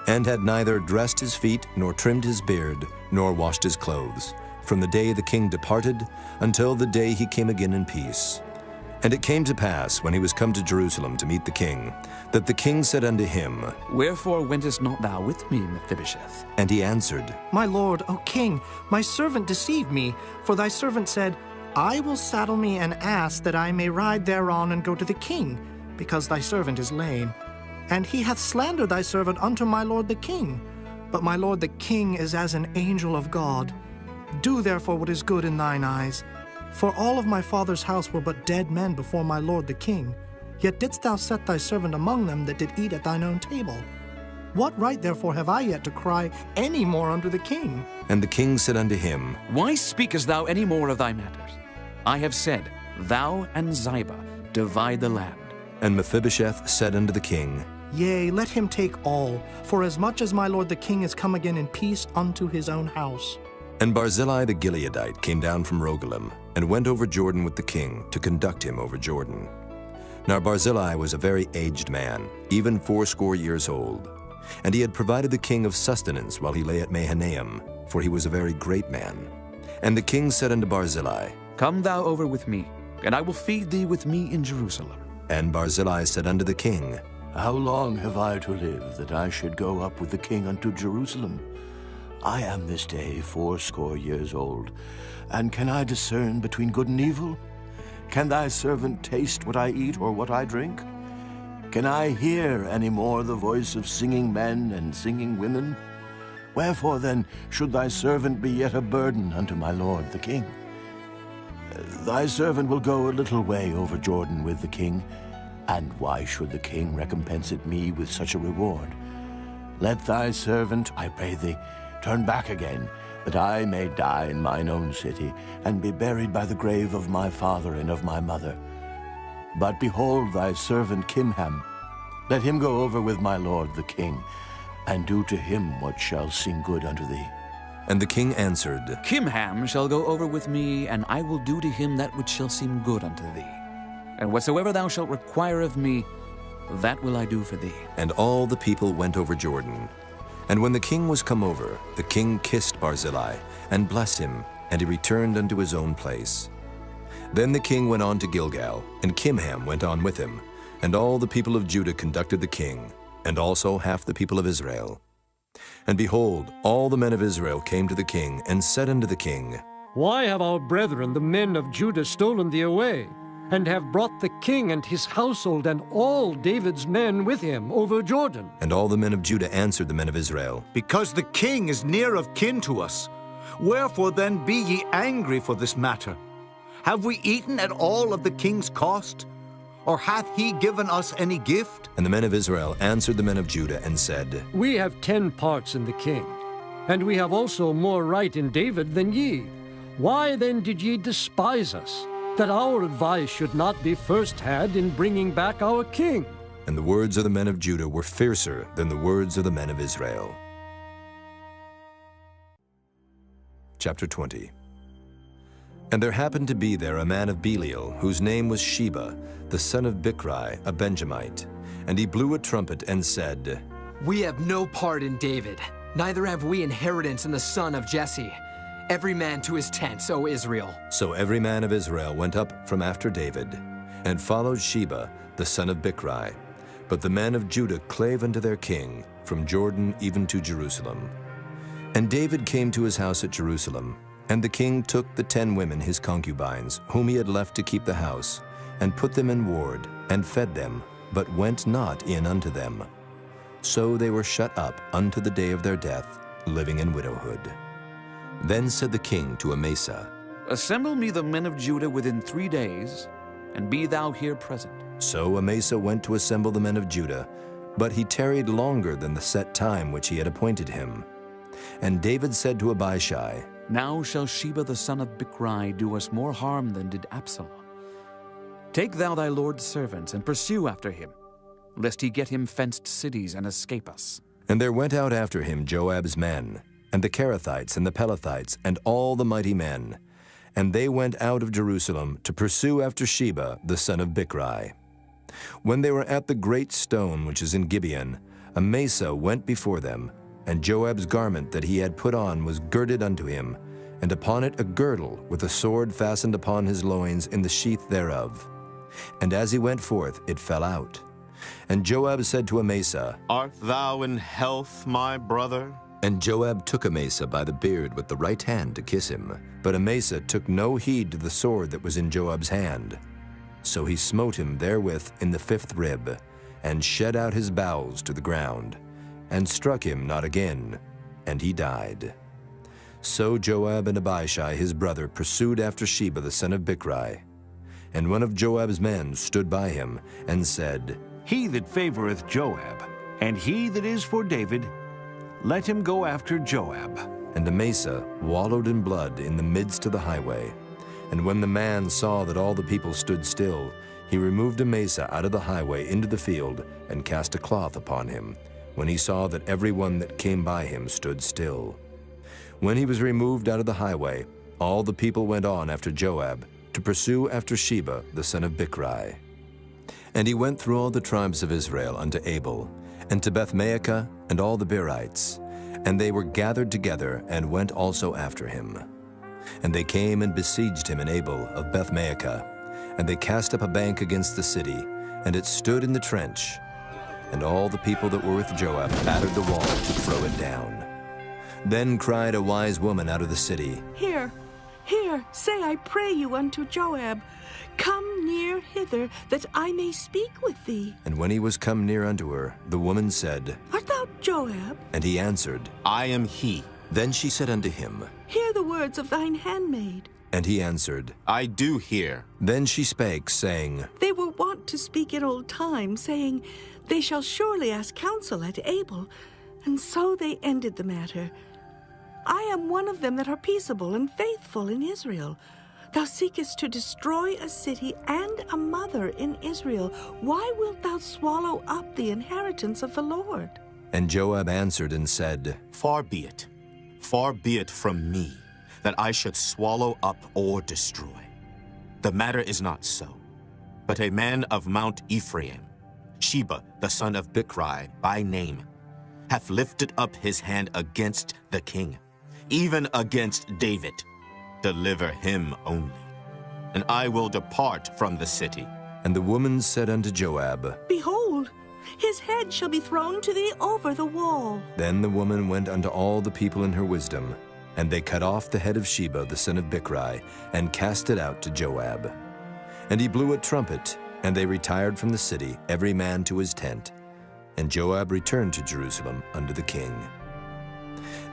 and had neither dressed his feet, nor trimmed his beard, nor washed his clothes, from the day the king departed until the day he came again in peace. And it came to pass, when he was come to Jerusalem to meet the king, that the king said unto him, Wherefore wentest not thou with me, Mephibosheth? And he answered, My lord, O king, my servant deceived me, for thy servant said, I will saddle me an ass that I may ride thereon and go to the king, because thy servant is lame. And he hath slandered thy servant unto my lord the king. But my lord the king is as an angel of God. Do therefore what is good in thine eyes. For all of my father's house were but dead men before my lord the king. Yet didst thou set thy servant among them that did eat at thine own table. What right therefore have I yet to cry any more unto the king? And the king said unto him, Why speakest thou any more of thy matters? I have said, Thou and Ziba divide the land. And Mephibosheth said unto the king, Yea, let him take all, for as much as my lord the king is come again in peace unto his own house. And Barzillai the Gileadite came down from Rogelim, and went over Jordan with the king, to conduct him over Jordan. Now Barzillai was a very aged man, even 80 years old. And he had provided the king of sustenance while he lay at Mahanaim, for he was a very great man. And the king said unto Barzillai, Come thou over with me, and I will feed thee with me in Jerusalem. And Barzillai said unto the king, How long have I to live, that I should go up with the king unto Jerusalem? I am this day 80 years old, and can I discern between good and evil? Can thy servant taste what I eat or what I drink? Can I hear any more the voice of singing men and singing women? Wherefore then should thy servant be yet a burden unto my lord the king? Thy servant will go a little way over Jordan with the king, and why should the king recompense it me with such a reward? Let thy servant, I pray thee, turn back again, that I may die in mine own city, and be buried by the grave of my father and of my mother. But behold thy servant Kimham, let him go over with my lord the king, and do to him what shall seem good unto thee. And the king answered, Kimham shall go over with me, and I will do to him that which shall seem good unto thee. And whatsoever thou shalt require of me, That will I do for thee. And all the people went over Jordan. And when the king was come over, the king kissed Barzillai, and blessed him, and he returned unto his own place. Then the king went on to Gilgal, and Kimham went on with him, and all the people of Judah conducted the king, and also half the people of Israel. And behold, all the men of Israel came to the king, and said unto the king, Why have our brethren, the men of Judah, stolen thee away, and have brought the king and his household and all David's men with him over Jordan? And all the men of Judah answered the men of Israel, Because the king is near of kin to us. Wherefore then be ye angry for this matter? Have we eaten at all of the king's cost? Or hath he given us any gift? And the men of Israel answered the men of Judah, and said, We have 10 parts in the king, and we have also more right in David than ye. Why then did ye despise us, that our advice should not be first had in bringing back our king? And the words of the men of Judah were fiercer than the words of the men of Israel. Chapter 20. And there happened to be there a man of Belial, whose name was Sheba, the son of Bichri, a Benjamite. And he blew a trumpet and said, We have no part in David, neither have we inheritance in the son of Jesse. Every man to his tents, O Israel. So every man of Israel went up from after David, and followed Sheba, the son of Bichri. But the men of Judah clave unto their king, from Jordan even to Jerusalem. And David came to his house at Jerusalem, and the king took the 10 women his concubines, whom he had left to keep the house, and put them in ward, and fed them, but went not in unto them. So they were shut up unto the day of their death, living in widowhood. Then said the king to Amasa, Assemble me the men of Judah within 3 days, and be thou here present. So Amasa went to assemble the men of Judah, but he tarried longer than the set time which he had appointed him. And David said to Abishai, Now shall Sheba the son of Bichri do us more harm than did Absalom. Take thou thy lord's servants, and pursue after him, lest he get him fenced cities and escape us. And there went out after him Joab's men, and the Kerethites and the Pelethites, and all the mighty men. And they went out of Jerusalem to pursue after Sheba the son of Bichri. When they were at the great stone which is in Gibeon, Amasa went before them, and Joab's garment that he had put on was girded unto him, and upon it a girdle with a sword fastened upon his loins in the sheath thereof. And as he went forth, it fell out. And Joab said to Amasa, Art thou in health, my brother? And Joab took Amasa by the beard with the right hand to kiss him. But Amasa took no heed to the sword that was in Joab's hand. So he smote him therewith in the 5th rib, and shed out his bowels to the ground, and struck him not again, and he died. So Joab and Abishai his brother pursued after Sheba the son of Bichri. And one of Joab's men stood by him, and said, He that favoreth Joab, and he that is for David, let him go after Joab. And Amasa wallowed in blood in the midst of the highway. And when the man saw that all the people stood still, he removed Amasa out of the highway into the field, and cast a cloth upon him, when he saw that every one that came by him stood still. When he was removed out of the highway, all the people went on after Joab, to pursue after Sheba the son of Bichri. And he went through all the tribes of Israel unto Abel, and to Bethmaachah, and all the Berites. And they were gathered together, and went also after him. And they came and besieged him in Abel of Bethmaachah. And they cast up a bank against the city, and it stood in the trench. And all the people that were with Joab battered the wall to throw it down. Then cried a wise woman out of the city, Here, say I pray you unto Joab, Come near hither, that I may speak with thee. And when he was come near unto her, the woman said, Art thou Joab? And he answered, I am he. Then she said unto him, Hear the words of thine handmaid. And he answered, I do hear. Then she spake, saying, They were wont to speak in old time, saying, They shall surely ask counsel at Abel. And so they ended the matter. I am one of them that are peaceable and faithful in Israel. Thou seekest to destroy a city and a mother in Israel. Why wilt thou swallow up the inheritance of the Lord? And Joab answered and said, Far be it from me, that I should swallow up or destroy. The matter is not so, but a man of Mount Ephraim, Sheba, the son of Bichri, by name, hath lifted up his hand against the king, even against David. Deliver him only, and I will depart from the city. And the woman said unto Joab, Behold, his head shall be thrown to thee over the wall. Then the woman went unto all the people in her wisdom, and they cut off the head of Sheba the son of Bichri, and cast it out to Joab. And he blew a trumpet, and they retired from the city, every man to his tent. And Joab returned to Jerusalem unto the king.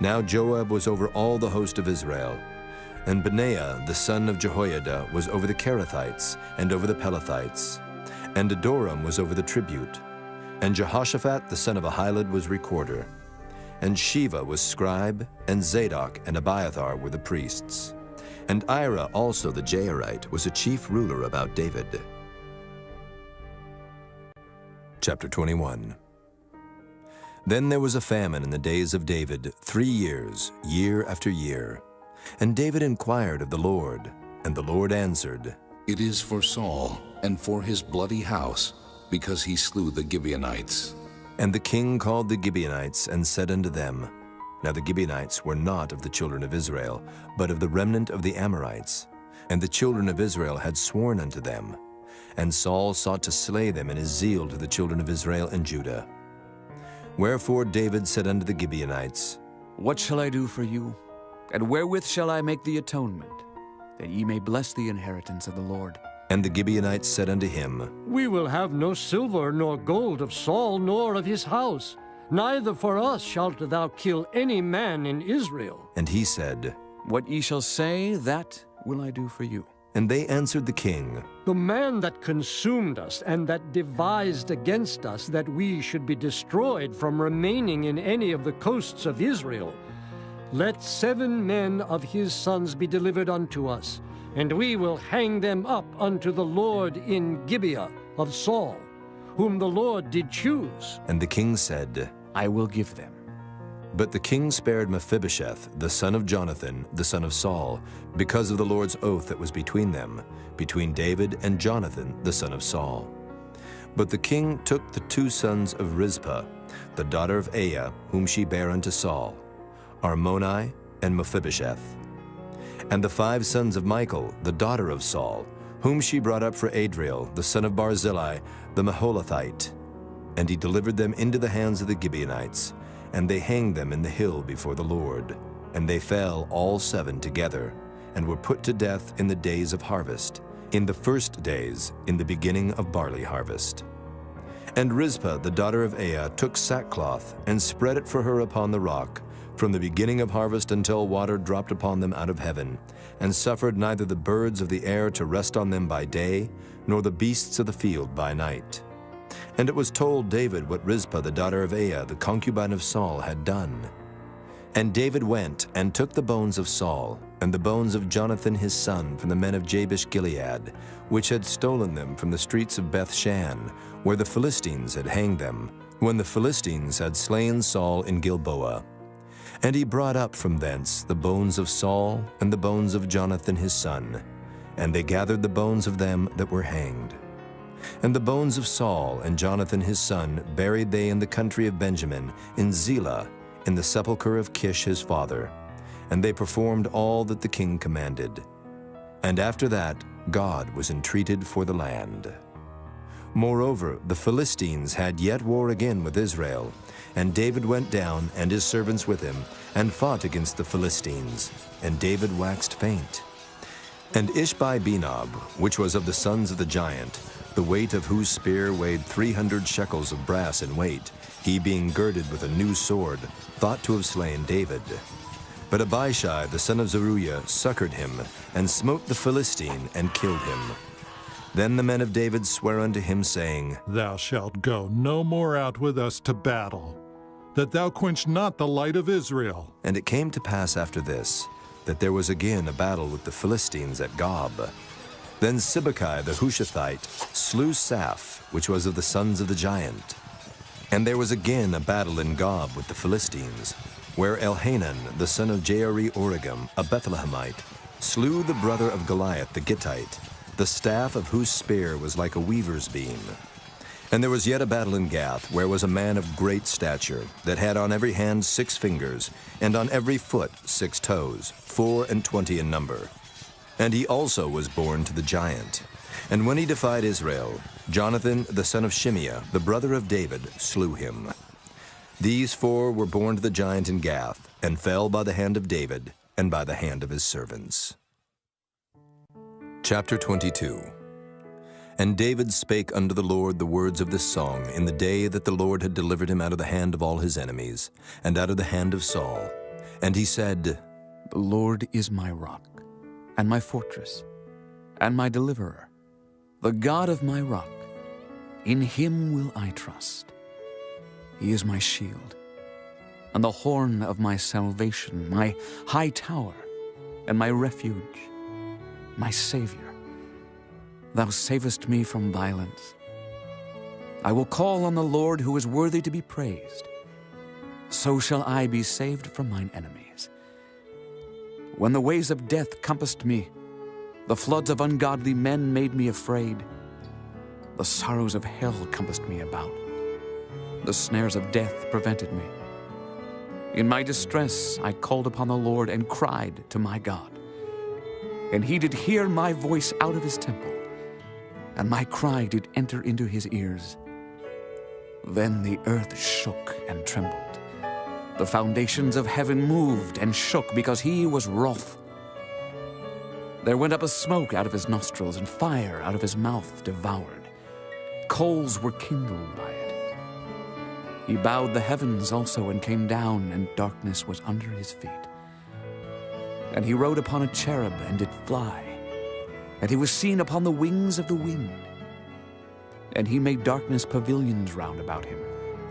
Now Joab was over all the host of Israel, and Benaiah the son of Jehoiada was over the Kerethites and over the Pelethites, and Adoram was over the tribute, and Jehoshaphat the son of Ahilud was recorder, and Sheva was scribe, and Zadok and Abiathar were the priests, and Ira also the Jairite was a chief ruler about David. Chapter 21. Then there was a famine in the days of David 3 years, year after year. And David inquired of the Lord, and the Lord answered, It is for Saul and for his bloody house, because he slew the Gibeonites. And the king called the Gibeonites and said unto them, Now the Gibeonites were not of the children of Israel, but of the remnant of the Amorites. And the children of Israel had sworn unto them. And Saul sought to slay them in his zeal to the children of Israel and Judah. Wherefore David said unto the Gibeonites, What shall I do for you? And wherewith shall I make the atonement, that ye may bless the inheritance of the Lord? And the Gibeonites said unto him, We will have no silver nor gold of Saul nor of his house, neither for us shalt thou kill any man in Israel. And he said, What ye shall say, that will I do for you. And they answered the king, The man that consumed us and that devised against us that we should be destroyed from remaining in any of the coasts of Israel, let 7 men of his sons be delivered unto us, and we will hang them up unto the Lord in Gibeah of Saul, whom the Lord did choose. And the king said, I will give them. But the king spared Mephibosheth, the son of Jonathan, the son of Saul, because of the Lord's oath that was between them, between David and Jonathan, the son of Saul. But the king took the 2 sons of Rizpah, the daughter of Aiah, whom she bare unto Saul, Armoni and Mephibosheth, and the 5 sons of Michal, the daughter of Saul, whom she brought up for Adriel, the son of Barzillai, the Maholathite. And he delivered them into the hands of the Gibeonites, and they hanged them in the hill before the Lord. And they fell all 7 together, and were put to death in the days of harvest, in the first days, in the beginning of barley harvest. And Rizpah, the daughter of Aiah, took sackcloth, and spread it for her upon the rock, from the beginning of harvest until water dropped upon them out of heaven, and suffered neither the birds of the air to rest on them by day, nor the beasts of the field by night. And it was told David what Rizpah the daughter of Aiah, the concubine of Saul, had done. And David went and took the bones of Saul, and the bones of Jonathan his son from the men of Jabesh-Gilead, which had stolen them from the streets of Beth-shan, where the Philistines had hanged them, when the Philistines had slain Saul in Gilboa. And he brought up from thence the bones of Saul and the bones of Jonathan his son, and they gathered the bones of them that were hanged. And the bones of Saul and Jonathan his son buried they in the country of Benjamin, in Zelah, in the sepulchre of Kish his father. And they performed all that the king commanded. And after that God was entreated for the land. Moreover, the Philistines had yet war again with Israel, and David went down, and his servants with him, and fought against the Philistines, and David waxed faint. And Ishbi-Benob, which was of the sons of the giant, the weight of whose spear weighed 300 shekels of brass in weight, he being girded with a new sword, thought to have slain David. But Abishai the son of Zeruiah succored him, and smote the Philistine, and killed him. Then the men of David sware unto him, saying, Thou shalt go no more out with us to battle, that thou quench not the light of Israel. And it came to pass after this, that there was again a battle with the Philistines at Gob. Then Sibbecai the Hushathite slew Saph, which was of the sons of the giant. And there was again a battle in Gob with the Philistines, where Elhanan the son of Jaari-Oregim, a Bethlehemite, slew the brother of Goliath the Gittite, the staff of whose spear was like a weaver's beam. And there was yet a battle in Gath, where was a man of great stature, that had on every hand 6 fingers, and on every foot 6 toes, 24 in number. And he also was born to the giant. And when he defied Israel, Jonathan, the son of Shimeah, the brother of David, slew him. These 4 were born to the giant in Gath, and fell by the hand of David, and by the hand of his servants. Chapter 22. And David spake unto the Lord the words of this song in the day that the Lord had delivered him out of the hand of all his enemies, and out of the hand of Saul. And he said, The Lord is my rock, and my fortress, and my deliverer, the God of my rock. In him will I trust. He is my shield, and the horn of my salvation, my high tower, and my refuge, my Savior. Thou savest me from violence. I will call on the Lord, who is worthy to be praised. So shall I be saved from mine enemies. When the ways of death compassed me, the floods of ungodly men made me afraid. The sorrows of hell compassed me about. The snares of death prevented me. In my distress I called upon the Lord and cried to my God. And he did hear my voice out of his temple, and my cry did enter into his ears. Then the earth shook and trembled. The foundations of heaven moved and shook, because he was wroth. There went up a smoke out of his nostrils, and fire out of his mouth devoured. Coals were kindled by it. He bowed the heavens also, and came down, and darkness was under his feet. And he rode upon a cherub, and did fly. And he was seen upon the wings of the wind. And he made darkness pavilions round about him,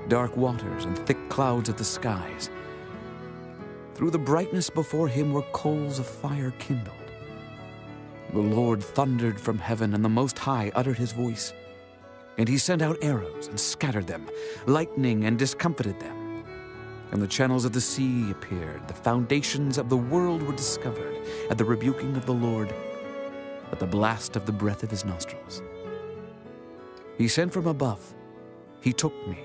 dark waters and thick clouds of the skies. Through the brightness before him were coals of fire kindled. The Lord thundered from heaven, and the Most High uttered his voice. And he sent out arrows and scattered them, lightning and discomfited them. And the channels of the sea appeared, the foundations of the world were discovered, at the rebuking of the Lord, at the blast of the breath of his nostrils. He sent from above. He took me.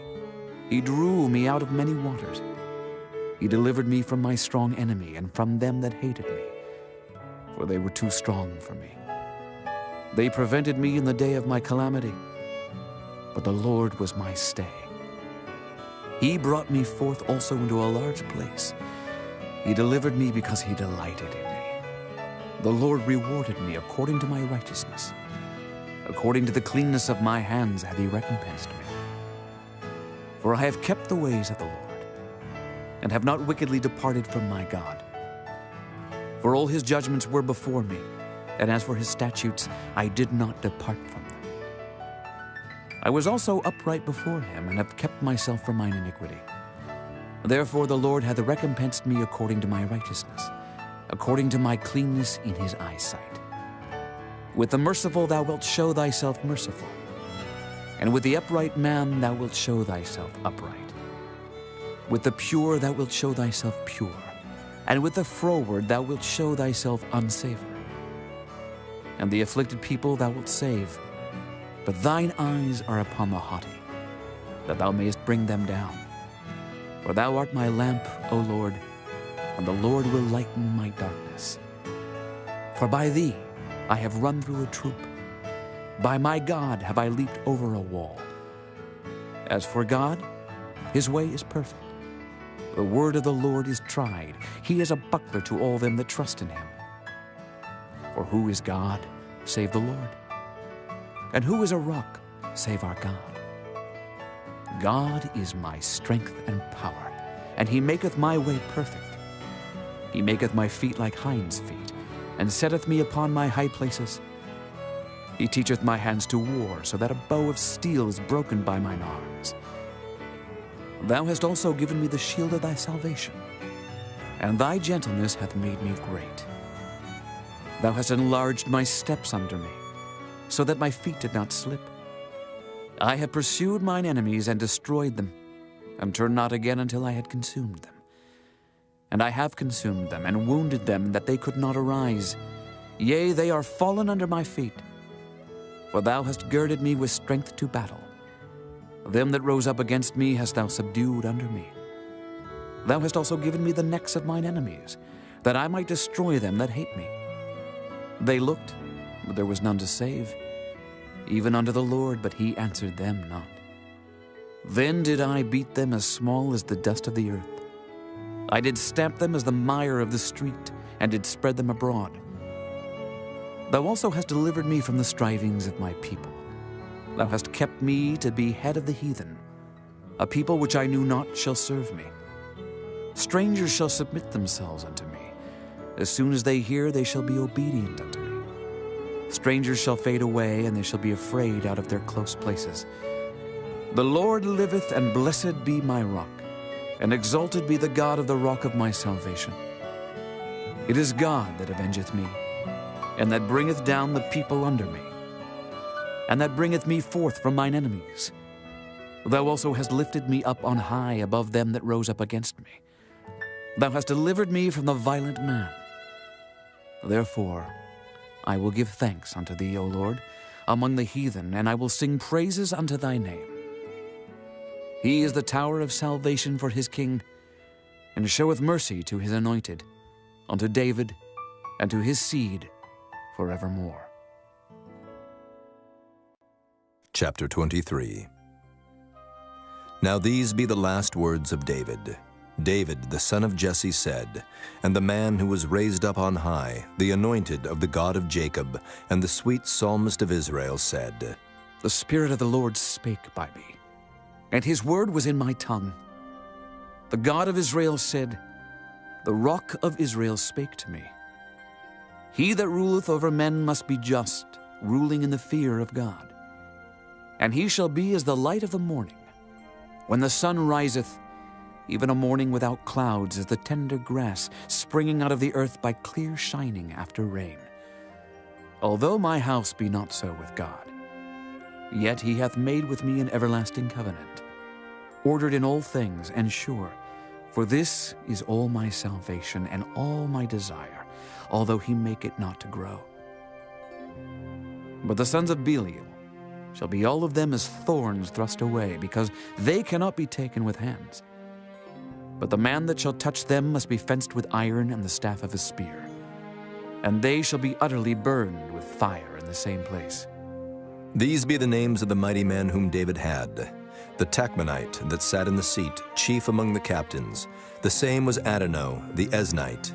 He drew me out of many waters. He delivered me from my strong enemy and from them that hated me, for they were too strong for me. They prevented me in the day of my calamity, but the Lord was my stay. He brought me forth also into a large place. He delivered me because he delighted in me. The Lord rewarded me according to my righteousness. According to the cleanness of my hands hath he recompensed me. For I have kept the ways of the Lord, and have not wickedly departed from my God. For all his judgments were before me, and as for his statutes, I did not depart from them. I was also upright before him, and have kept myself from mine iniquity. Therefore the Lord hath recompensed me according to my righteousness, according to my cleanness in his eyesight. With the merciful thou wilt show thyself merciful, and with the upright man thou wilt show thyself upright. With the pure thou wilt show thyself pure, and with the froward thou wilt show thyself unsavory. And the afflicted people thou wilt save, but thine eyes are upon the haughty, that thou mayest bring them down. For thou art my lamp, O Lord, and the Lord will lighten my darkness. For by thee I have run through a troop. By my God have I leaped over a wall. As for God, his way is perfect. The word of the Lord is tried. He is a buckler to all them that trust in him. For who is God, save the Lord? And who is a rock, save our God? God is my strength and power, and he maketh my way perfect. He maketh my feet like hinds' feet, and setteth me upon my high places. He teacheth my hands to war, so that a bow of steel is broken by mine arms. Thou hast also given me the shield of thy salvation, and thy gentleness hath made me great. Thou hast enlarged my steps under me, so that my feet did not slip. I have pursued mine enemies and destroyed them, and turned not again until I had consumed them. And I have consumed them, and wounded them, that they could not arise. Yea, they are fallen under my feet. For thou hast girded me with strength to battle, Them that rose up against me hast thou subdued under me. Thou hast also given me the necks of mine enemies, that I might destroy them that hate me. They looked, but there was none to save, even unto the Lord, but he answered them not. Then did I beat them as small as the dust of the earth. I did stamp them as the mire of the street, and did spread them abroad. Thou also hast delivered me from the strivings of my people. Thou hast kept me to be head of the heathen. A people which I knew not shall serve me. Strangers shall submit themselves unto me. As soon as they hear, they shall be obedient unto me. Strangers shall fade away, and they shall be afraid out of their close places. The Lord liveth, and blessed be my rock, and exalted be the God of the rock of my salvation. It is God that avengeth me, and that bringeth down the people under me, and that bringeth me forth from mine enemies. Thou also hast lifted me up on high above them that rose up against me. Thou hast delivered me from the violent man. Therefore I will give thanks unto thee, O Lord, among the heathen, and I will sing praises unto thy name. He is the tower of salvation for his king, and showeth mercy to his anointed, unto David, and to his seed forevermore. Chapter 23. Now these be the last words of David. David, the son of Jesse, said, and the man who was raised up on high, the anointed of the God of Jacob, and the sweet psalmist of Israel, said, The Spirit of the Lord spake by me, and his word was in my tongue. The God of Israel said, The rock of Israel spake to me. He that ruleth over men must be just, ruling in the fear of God. And he shall be as the light of the morning, when the sun riseth, even a morning without clouds, as the tender grass springing out of the earth by clear shining after rain. Although my house be not so with God, yet he hath made with me an everlasting covenant, ordered in all things and sure. For this is all my salvation and all my desire, although he make it not to grow. But the sons of Belial shall be all of them as thorns thrust away, because they cannot be taken with hands. But the man that shall touch them must be fenced with iron and the staff of a spear, and they shall be utterly burned with fire in the same place. These be the names of the mighty men whom David had. The Tachmonite that sat in the seat, chief among the captains. The same was Adonai, the Eznite.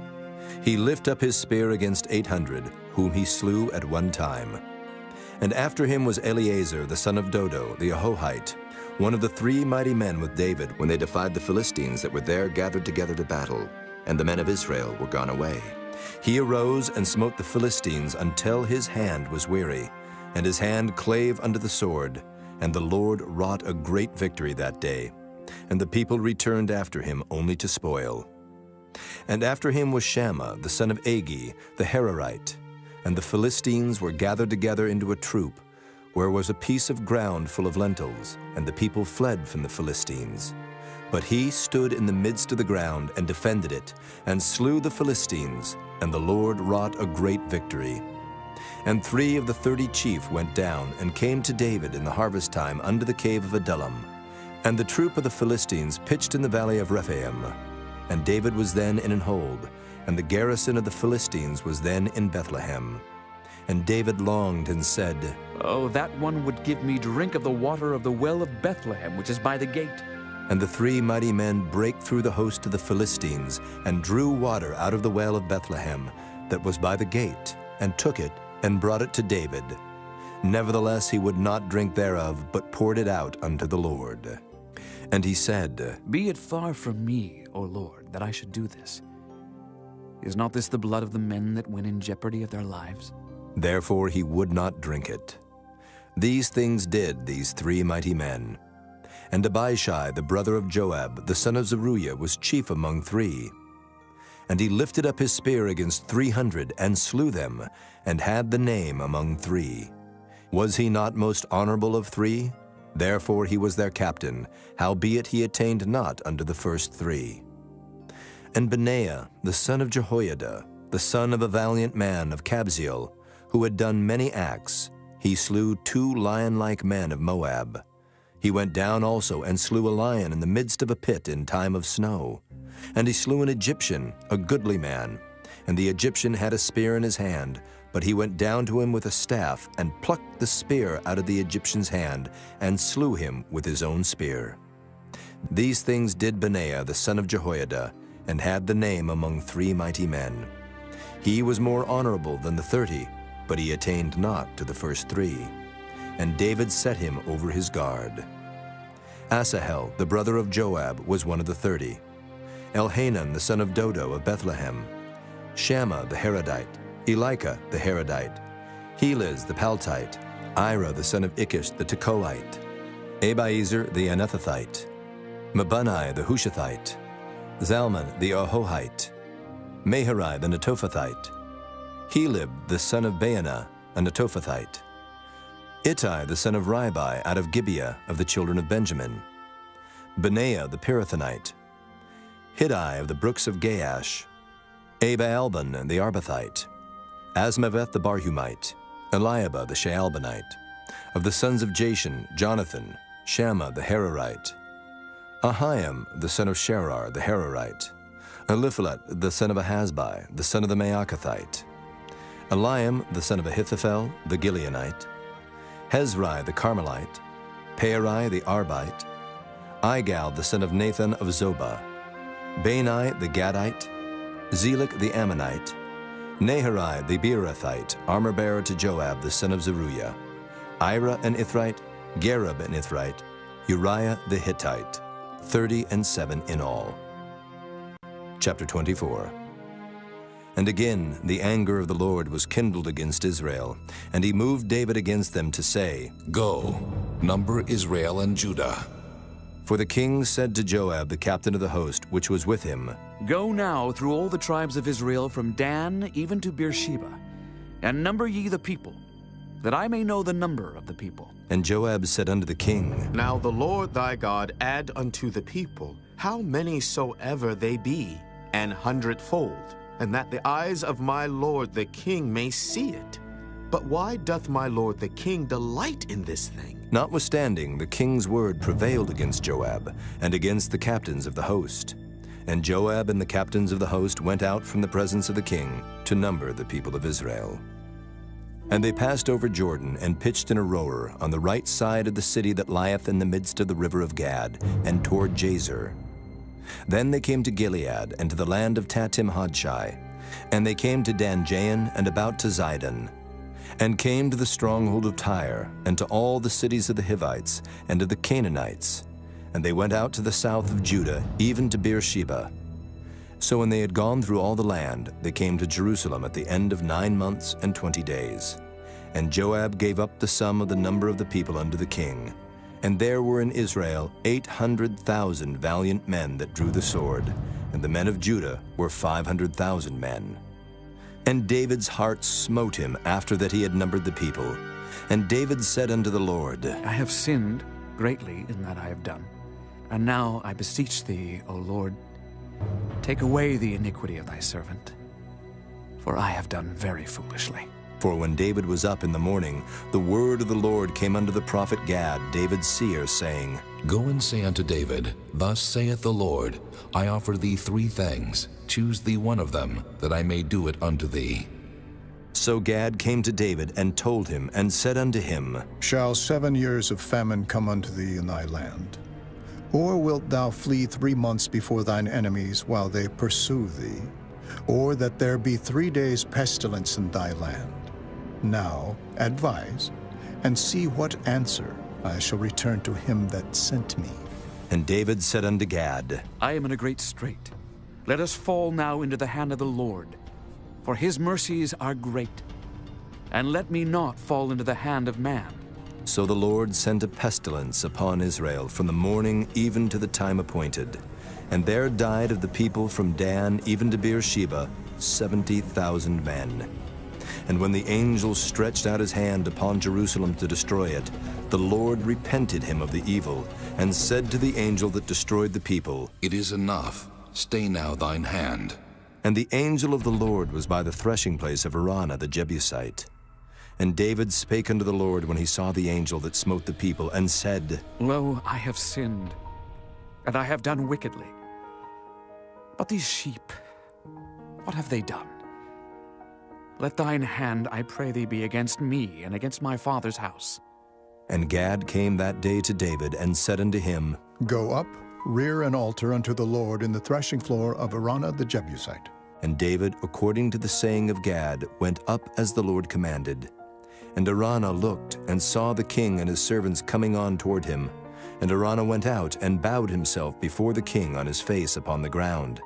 He lift up his spear against 800, whom he slew at one time. And after him was Eleazar, the son of Dodo, the Ahohite, one of the 3 mighty men with David, when they defied the Philistines that were there gathered together to battle, and the men of Israel were gone away. He arose and smote the Philistines until his hand was weary, and his hand clave unto the sword, and the Lord wrought a great victory that day, and the people returned after him only to spoil. And after him was Shammah, the son of Agi, the Hararite, and the Philistines were gathered together into a troop, where was a piece of ground full of lentils, and the people fled from the Philistines. But he stood in the midst of the ground and defended it, and slew the Philistines, and the Lord wrought a great victory. And 3 of the 30 chief went down, and came to David in the harvest time unto the cave of Adullam. And the troop of the Philistines pitched in the valley of Rephaim. And David was then in an hold, and the garrison of the Philistines was then in Bethlehem. And David longed and said, Oh, that one would give me drink of the water of the well of Bethlehem, which is by the gate. And the 3 mighty men brake through the host of the Philistines, and drew water out of the well of Bethlehem, that was by the gate, and took it, and brought it to David. Nevertheless he would not drink thereof, but poured it out unto the Lord. And he said, Be it far from me, O Lord, that I should do this. Is not this the blood of the men that went in jeopardy of their lives? Therefore he would not drink it. These things did these 3 mighty men. And Abishai, the brother of Joab, the son of Zeruiah, was chief among 3. And he lifted up his spear against 300, and slew them, and had the name among 3. Was he not most honorable of 3? Therefore he was their captain, howbeit he attained not unto the first 3. And Benaiah, the son of Jehoiada, the son of a valiant man of Kabzeel, who had done many acts, he slew 2 lion-like men of Moab. He went down also and slew a lion in the midst of a pit in time of snow. And he slew an Egyptian, a goodly man. And the Egyptian had a spear in his hand, but he went down to him with a staff, and plucked the spear out of the Egyptian's hand, and slew him with his own spear. These things did Benaiah the son of Jehoiada, and had the name among 3 mighty men. He was more honorable than the 30, but he attained not to the first 3. And David set him over his guard. Asahel, the brother of Joab, was one of the 30. Elhanan, the son of Dodo of Bethlehem. Shammah the Harodite, Elika the Harodite, Heliz the Paltite, Ira the son of Ikish the Tekoite, Abiezer the Anethathite, Mabunai the Hushathite, Zalman the Ahohite, Maharai the Netophathite, Helib the son of Baanah, a Netophathite, Ittai the son of Ribai out of Gibeah of the children of Benjamin, Benaiah the Pirathonite, Hiddai of the brooks of Gaash, Abaalban the Arbathite, Asmaveth the Barhumite, Eliabah the Shaalbanite, of the sons of Jashan, Jonathan, Shammah the Hararite, Ahiam the son of Sherar the Hararite, Eliphalet the son of Ahasbai, the son of the Maacathite, Eliam the son of Ahithophel the Gileonite, Hezrai the Carmelite, Pearai the Arbite, Igal the son of Nathan of Zobah, Bani the Gadite, Zelek the Ammonite, Naharai the Beerothite, armor-bearer to Joab the son of Zeruiah, Ira an Ithrite, Gareb an Ithrite, Uriah the Hittite, 37 in all. Chapter 24. And again the anger of the Lord was kindled against Israel, and he moved David against them to say, Go, number Israel and Judah. For the king said to Joab, the captain of the host, which was with him, Go now through all the tribes of Israel from Dan even to Beersheba, and number ye the people, that I may know the number of the people. And Joab said unto the king, Now the Lord thy God add unto the people how many soever they be, 100-fold, and that the eyes of my lord the king may see it. But why doth my lord the king delight in this thing? Notwithstanding, the king's word prevailed against Joab, and against the captains of the host. And Joab and the captains of the host went out from the presence of the king to number the people of Israel. And they passed over Jordan, and pitched in a rower on the right side of the city that lieth in the midst of the river of Gad, and toward Jazer. Then they came to Gilead, and to the land of Tatim-Hodshai. And they came to Dan-Jain, and about to Zidon, and came to the stronghold of Tyre, and to all the cities of the Hivites, and of the Canaanites. And they went out to the south of Judah, even to Beersheba. So when they had gone through all the land, they came to Jerusalem at the end of 9 months and 20 days. And Joab gave up the sum of the number of the people unto the king. And there were in Israel 800,000 valiant men that drew the sword, and the men of Judah were 500,000 men. And David's heart smote him after that he had numbered the people. And David said unto the Lord, I have sinned greatly in that I have done. And now I beseech thee, O Lord, take away the iniquity of thy servant, for I have done very foolishly. For when David was up in the morning, the word of the Lord came unto the prophet Gad, David's seer, saying, Go and say unto David, Thus saith the Lord, I offer thee 3 things. Choose thee one of them, that I may do it unto thee. So Gad came to David, and told him, and said unto him, Shall 7 years of famine come unto thee in thy land? Or wilt thou flee 3 months before thine enemies while they pursue thee? Or that there be 3 days pestilence in thy land? Now advise, and see what answer I shall return to him that sent me. And David said unto Gad, I am in a great strait. Let us fall now into the hand of the Lord, for his mercies are great. And let me not fall into the hand of man. So the Lord sent a pestilence upon Israel from the morning even to the time appointed. And there died of the people from Dan even to Beersheba 70,000 men. And when the angel stretched out his hand upon Jerusalem to destroy it, the Lord repented him of the evil, and said to the angel that destroyed the people, It is enough. Stay now thine hand. And the angel of the Lord was by the threshing place of Araunah the Jebusite. And David spake unto the Lord when he saw the angel that smote the people, and said, Lo, I have sinned, and I have done wickedly. But these sheep, what have they done? Let thine hand, I pray thee, be against me and against my father's house. And Gad came that day to David, and said unto him, Go up, rear an altar unto the Lord in the threshing floor of Araunah the Jebusite. And David, according to the saying of Gad, went up as the Lord commanded. And Araunah looked, and saw the king and his servants coming on toward him. And Araunah went out, and bowed himself before the king on his face upon the ground.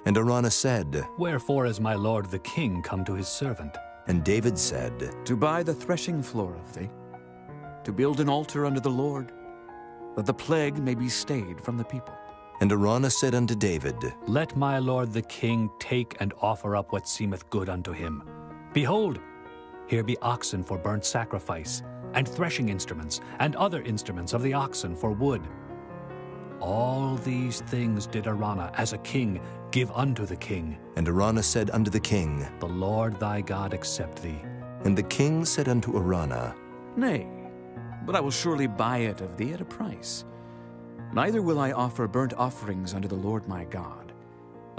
And Araunah said, Wherefore is my lord the king come to his servant? And David said, To buy the threshing floor of thee, to build an altar unto the Lord, that the plague may be stayed from the people. And Araunah said unto David, Let my lord the king take and offer up what seemeth good unto him. Behold, here be oxen for burnt sacrifice, and threshing instruments, and other instruments of the oxen for wood. All these things did Araunah, as a king, give unto the king. And Araunah said unto the king, The Lord thy God accept thee. And the king said unto Araunah, Nay, but I will surely buy it of thee at a price. Neither will I offer burnt offerings unto the Lord my God,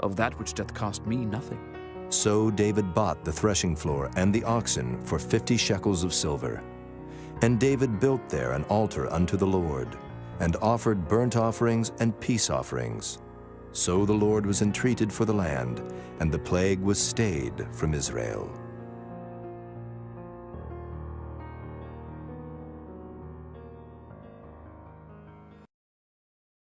of that which doth cost me nothing. So David bought the threshing floor and the oxen for 50 shekels of silver. And David built there an altar unto the Lord, and offered burnt offerings and peace offerings. So the Lord was entreated for the land, and the plague was stayed from Israel.